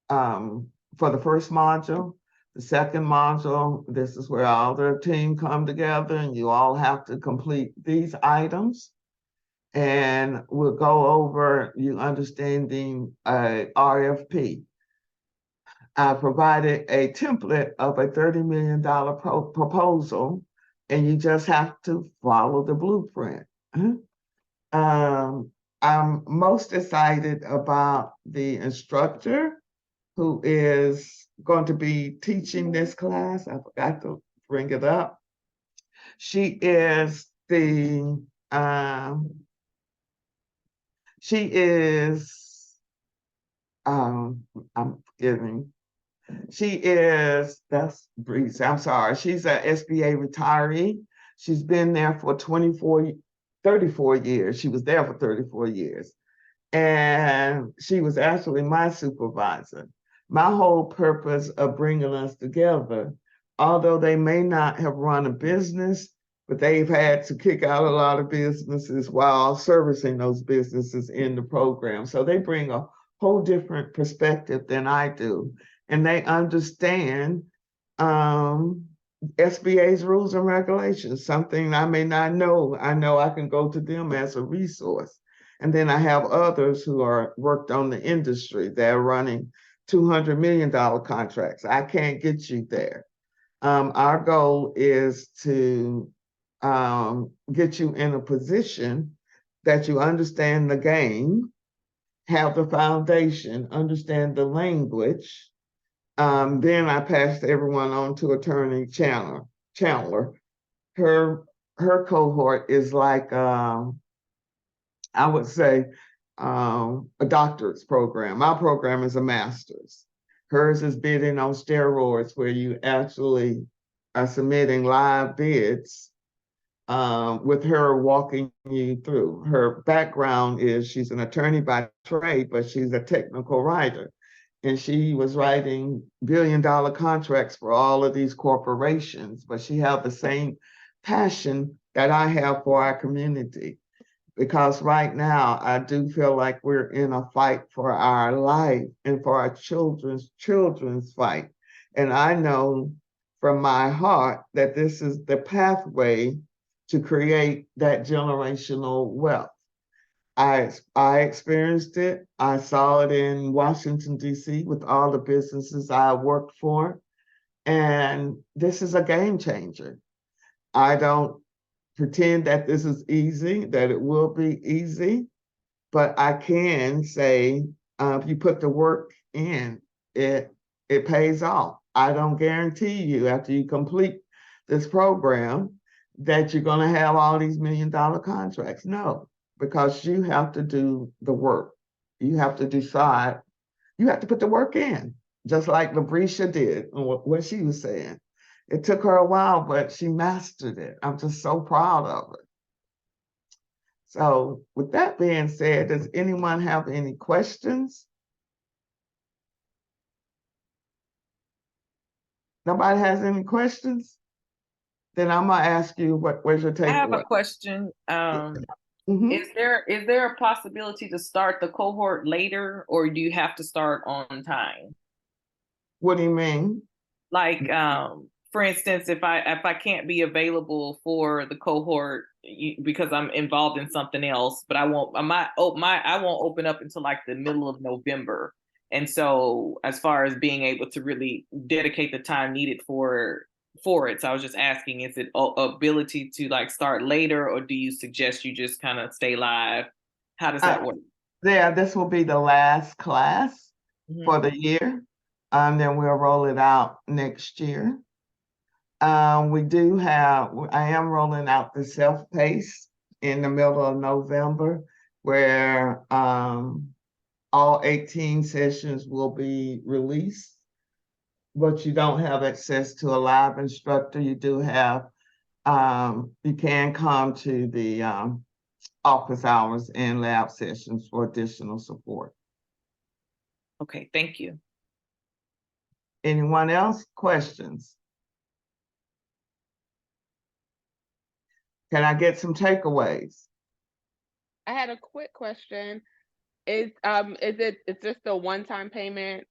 for the first module. The second module, this is where all the team come together and you all have to complete these items. And we'll go over you understanding RFP. I provided a template of a $30 million proposal, and you just have to follow the blueprint. I'm most excited about the instructor who is going to be teaching this class. I forgot to bring it up. She is the, I'm forgetting. She is, that's Breeze, I'm sorry. She's an SBA retiree. She's been there for 34 years. She was there for 34 years. And she was actually my supervisor. My whole purpose of bringing us together, although they may not have run a business, but they've had to kick out a lot of businesses while servicing those businesses in the program. So they bring a whole different perspective than I do. And they understand SBA's rules and regulations, something I may not know. I know I can go to them as a resource. And then I have others who are worked on the industry. They're running $200 million contracts. I can't get you there. Our goal is to get you in a position that you understand the game, have the foundation, understand the language. Then I passed everyone on to Attorney Chandler. Her cohort is like, I would say, a doctorate program. My program is a master's. Hers is bidding on steroids, where you actually are submitting live bids with her walking you through. Her background is she's an attorney by trade, but she's a technical writer. And she was writing billion-dollar contracts for all of these corporations, but she had the same passion that I have for our community. Because right now, I do feel like we're in a fight for our life and for our children's fight. And I know from my heart that this is the pathway to create that generational wealth. I experienced it. I saw it in Washington, D.C. with all the businesses I worked for. And this is a game changer. I don't pretend that this is easy, that it will be easy, but I can say if you put the work in, it pays off. I don't guarantee you after you complete this program that you're going to have all these $1 million contracts. No, because you have to do the work. You have to decide, you have to put the work in, just like Labrisha did, what she was saying. It took her a while, but she mastered it. I'm just so proud of her. So with that being said, does anyone have any questions? Nobody has any questions? Then I'm gonna ask you, where's your takeaway? I have a question. Is there a possibility to start the cohort later, or do you have to start on time? What do you mean? Like, for instance, if I can't be available for the cohort because I'm involved in something else, but I won't open up until like the middle of November. And so as far as being able to really dedicate the time needed for it, so I was just asking, is it ability to like start later, or do you suggest you just kind of stay live? How does that work? Yeah, this will be the last class for the year. Then we'll roll it out next year. I am rolling out the self-paced in the middle of November, where all 18 sessions will be released, but you don't have access to a live instructor. You do have, you can come to the office hours and lab sessions for additional support. Okay, thank you. Anyone else? Questions? Can I get some takeaways? I had a quick question. Is just a one-time payment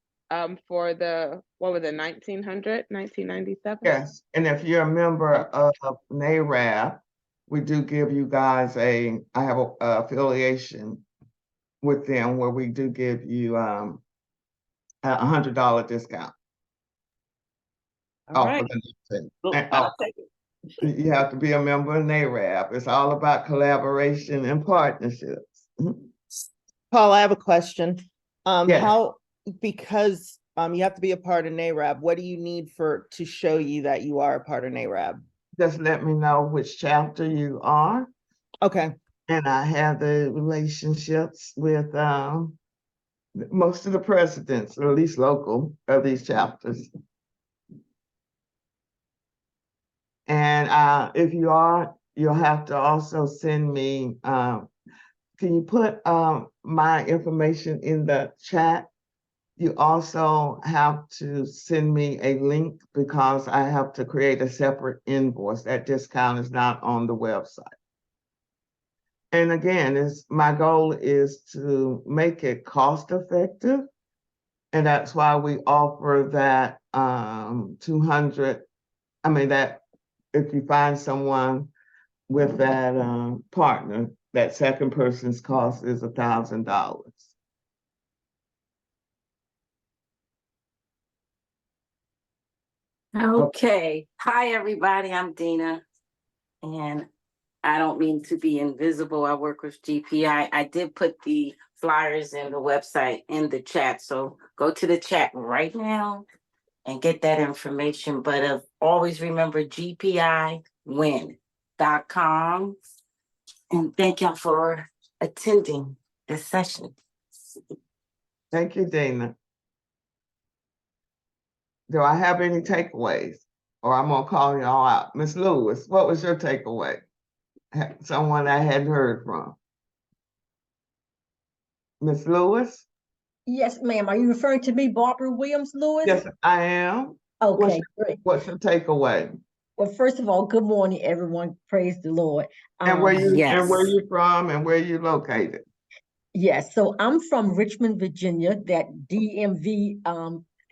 for the, what was it, 1997? Yes, and if you're a member of NARAB, we do give you guys I have a affiliation with them where we do give you a $100 discount. All right. I'll take it. You have to be a member of NARAB. It's all about collaboration and partnerships. Paul, I have a question. Yes. Because you have to be a part of NARAB, what do you need to show you that you are a part of NARAB? Just let me know which chapter you are. Okay. And I have the relationships with most of the presidents, or at least local, of these chapters. And if you are, you'll have to also send me, can you put my information in the chat? You also have to send me a link because I have to create a separate invoice. That discount is not on the website. And again, my goal is to make it cost effective. And that's why we offer that 200, that if you find someone with that partner, that second person's cost is $1,000. Okay. Hi, everybody. I'm Dina, and I don't mean to be invisible. I work with GPI. I did put the flyers and the website in the chat, so go to the chat right now and get that information. But always remember GPIwin.com. And thank y'all for attending this session. Thank you, Dana. Do I have any takeaways? Or I'm gonna call y'all out. Ms. Lewis, what was your takeaway? Someone I hadn't heard from. Ms. Lewis? Yes, ma'am. Are you referring to me, Barbara Williams Lewis? Yes, I am. Okay, great. What's your takeaway? Well, first of all, good morning, everyone. Praise the Lord. And where you Yes. and where you from and where you located? Yes, so I'm from Richmond, Virginia, that DMV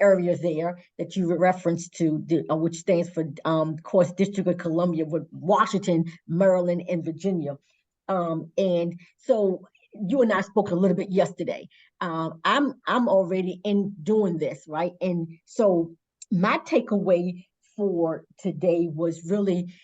area there that you referenced to, which stands for of course, District of Columbia, with Washington, Maryland, and Virginia. And so you and I spoke a little bit yesterday. I'm already in doing this, right? And so my takeaway for today was really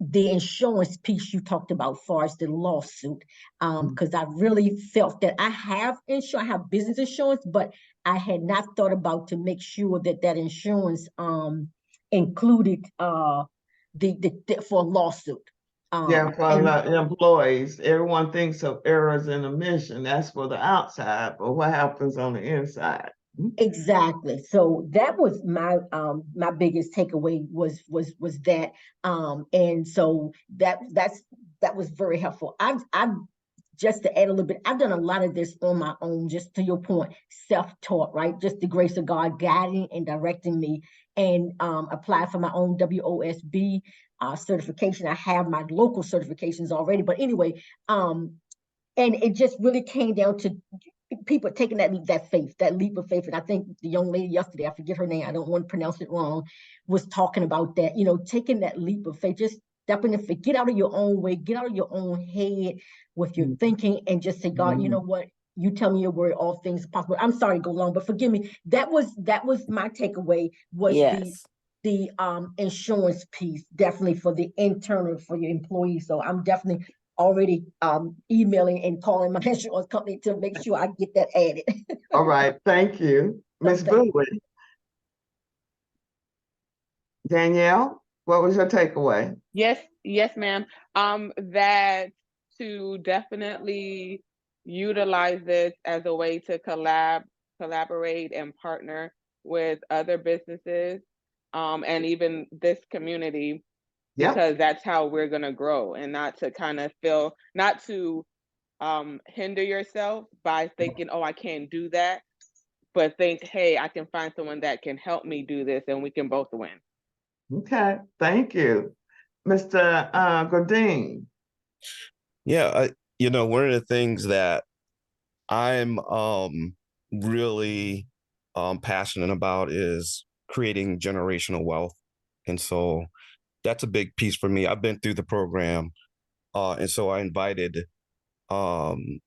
the insurance piece you talked about as far as the lawsuit. Because I really felt that I have insurance, I have business insurance, but I had not thought about to make sure that that insurance included the for a lawsuit. Yeah, for the employees, everyone thinks of errors in omission. That's for the outside, but what happens on the inside? Exactly. So that was my biggest takeaway was that and so that was very helpful. I've just to add a little bit, I've done a lot of this on my own, just to your point, self-taught, right? Just the grace of God guiding and directing me, and applied for my own WOSB certification. I have my local certifications already, but anyway, and it just really came down to people taking that leap of faith. And I think the young lady yesterday, I forget her name, I don't want to pronounce it wrong, was talking about that, taking that leap of faith, just stepping in, get out of your own way, get out of your own head with your thinking, and just say, God, you know what? You tell me your word, all things are possible. I'm sorry to go long, but forgive me. That was my takeaway, was Yes. the insurance piece, definitely for the internal, for your employees. So I'm definitely already emailing and calling my insurance company to make sure I get that added. All right, thank you. Ms. Thank Bowie. Danielle, what was your takeaway? Yes, ma'am. That to definitely utilize this as a way to collaborate and partner with other businesses, and even this community, Yep. because that's how we're gonna grow, and not to hinder yourself by thinking, oh, I can't do that, but think, hey, I can find someone that can help me do this, and we can both win. Okay, thank you. Mr. Godin. Yeah, one of the things that I'm really passionate about is creating generational wealth. And so that's a big piece for me. I've been through the program. And so I invited one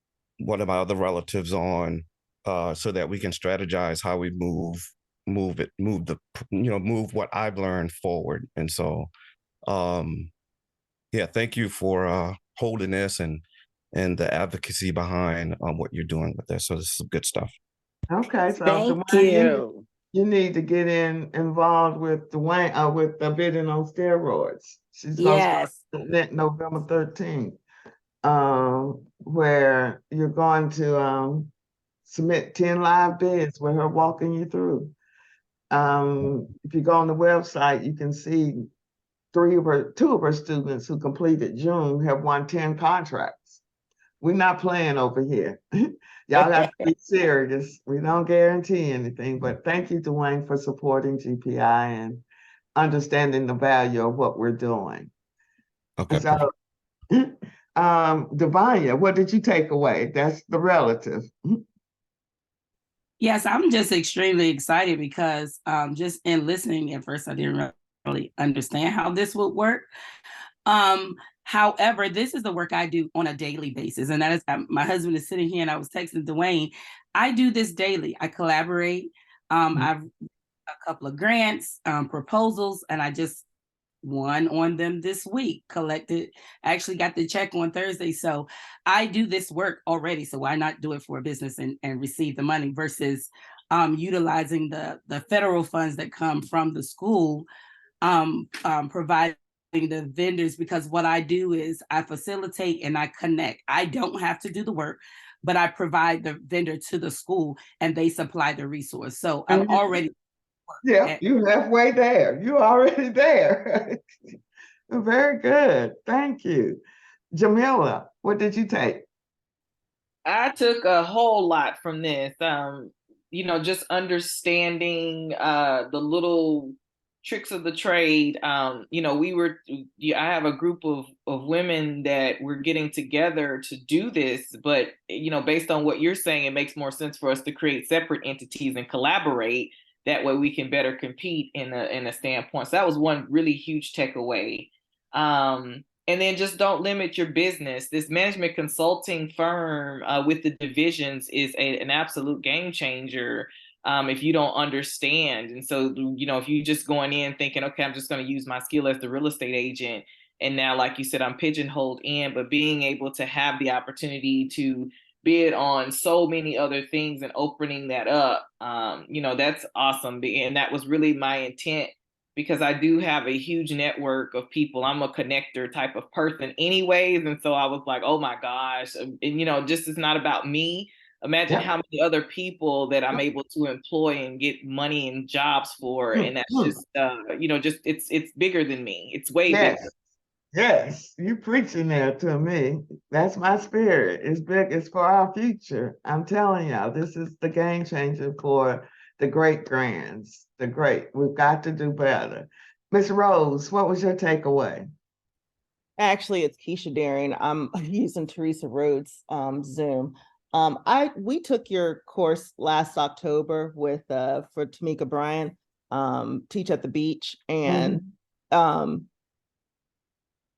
of my other relatives on so that we can strategize how we move what I've learned forward. And so yeah, thank you for holding this and the advocacy behind what you're doing with this. So this is good stuff. Okay, so Thank Dwayne, you. you need to get involved with Dwayne with the bidding on steroids. She's gonna start Yes. that November 13th, where you're going to submit 10 live bids with her walking you through. If you go on the website, you can see two of her students who completed June have won 10 contracts. We're not playing over here. Y'all have to be serious. We don't guarantee anything, but thank you, Dwayne, for supporting GPI and understanding the value of what we're doing. Okay. So, Devanya, what did you take away? That's the relative. Yes, I'm just extremely excited because just in listening at first, I didn't really understand how this would work. However, this is the work I do on a daily basis. And that is, my husband is sitting here and I was texting Dwayne. I do this daily. I collaborate. I've a couple of grants, proposals, and I just won on them this week, actually got the check on Thursday. So I do this work already. So why not do it for a business and receive the money versus utilizing the federal funds that come from the school, providing the vendors, because what I do is I facilitate and I connect. I don't have to do the work, but I provide the vendor to the school and they supply the resource. So I'm already Yeah, you're halfway there. You're already there. Very good. Thank you. Jamila, what did you take? I took a whole lot from this. Just understanding the little tricks of the trade. I have a group of women that we're getting together to do this, but based on what you're saying, it makes more sense for us to create separate entities and collaborate. That way we can better compete in a standpoint. So that was one really huge takeaway. And then just don't limit your business. This management consulting firm with the divisions is an absolute game changer if you don't understand. And so, if you just going in thinking, okay, I'm just going to use my skill as the real estate agent. And now, like you said, I'm pigeonholed in, but being able to have the opportunity to bid on so many other things and opening that up, that's awesome. And that was really my intent, because I do have a huge network of people. I'm a connector type of person anyways. And so I was like, oh my gosh, and just it's not about me. Imagine how many other people that I'm able to employ and get money and jobs for. And that's just, it's bigger than me. It's way bigger. Yes, you preaching there to me. That's my spirit. It's big. It's for our future. I'm telling y'all, this is the game changer for the great grands. We've got to do better. Ms. Rose, what was your takeaway? Actually, it's Keisha Daring. I'm using Teresa Rhodes' Zoom. We took your course last October with for Tamika Bryan, Teach at the Beach. And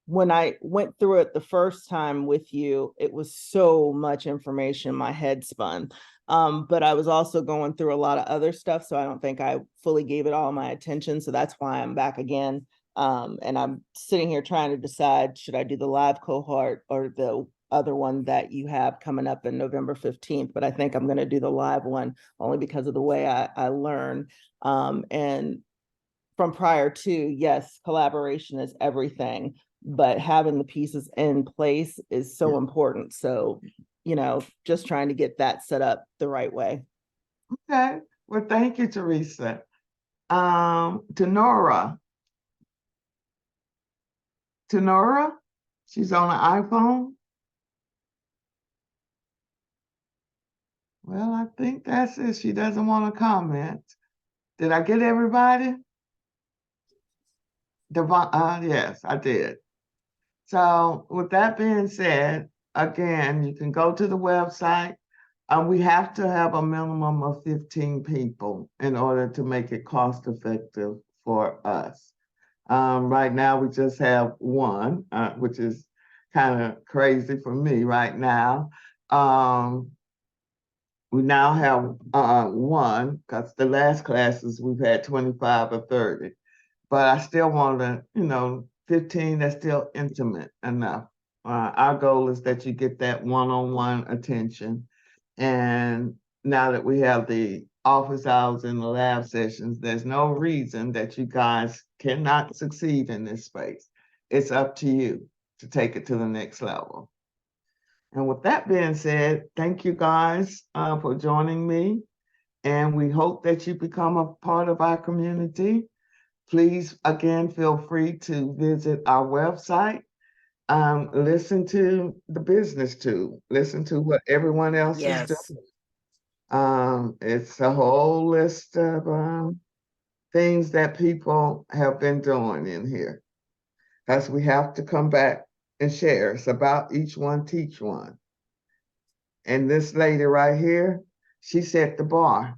when I went through it the first time with you, it was so much information, my head spun. But I was also going through a lot of other stuff, so I don't think I fully gave it all my attention. So that's why I'm back again. And I'm sitting here trying to decide, should I do the live cohort or the other one that you have coming up in November 15th? But I think I'm going to do the live one only because of the way I learn. And from prior to, yes, collaboration is everything, but having the pieces in place is so important. So, just trying to get that set up the right way. Okay. Well, thank you, Teresa. Tenora. Tenora? She's on an iPhone? Well, I think that's it. She doesn't want to comment. Did I get everybody? Yes, I did. So with that being said, again, you can go to the website. We have to have a minimum of 15 people in order to make it cost effective for us. Right now, we just have one, which is kind of crazy for me right now. We now have one, because the last classes we've had 25 or 30. But I still want to, 15 that's still intimate enough. Our goal is that you get that one-on-one attention. And now that we have the office hours and the lab sessions, there's no reason that you guys cannot succeed in this space. It's up to you to take it to the next level. And with that being said, thank you guys for joining me. And we hope that you become a part of our community. Please, again, feel free to visit our website. Listen to the business too. Listen to what everyone else is doing. It's a whole list of things that people have been doing in here. Because we have to come back and share. It's about each one, teach one. And this lady right here, she set the bar.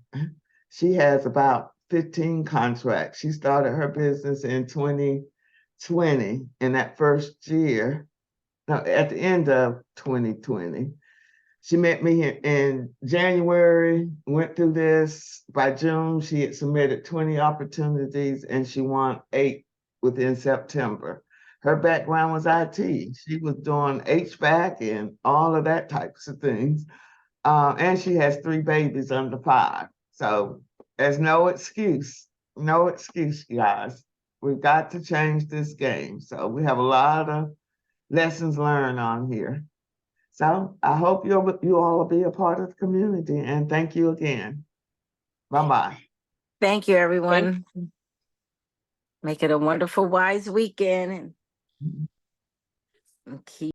She has about 15 contracts. She started her business in 2020. In that first year, no, at the end of 2020, she met me in January, went through this. By June, she had submitted 20 opportunities and she won 8 within September. Her background was IT. She was doing HVAC and all of that types of things. And she has 3 babies under 5. So there's no excuse, guys. We've got to change this game. So we have a lot of lessons learned on here. So I hope you all will be a part of the community, and thank you again. Bye-bye. Thank you, everyone. Make it a wonderful, wise weekend and keep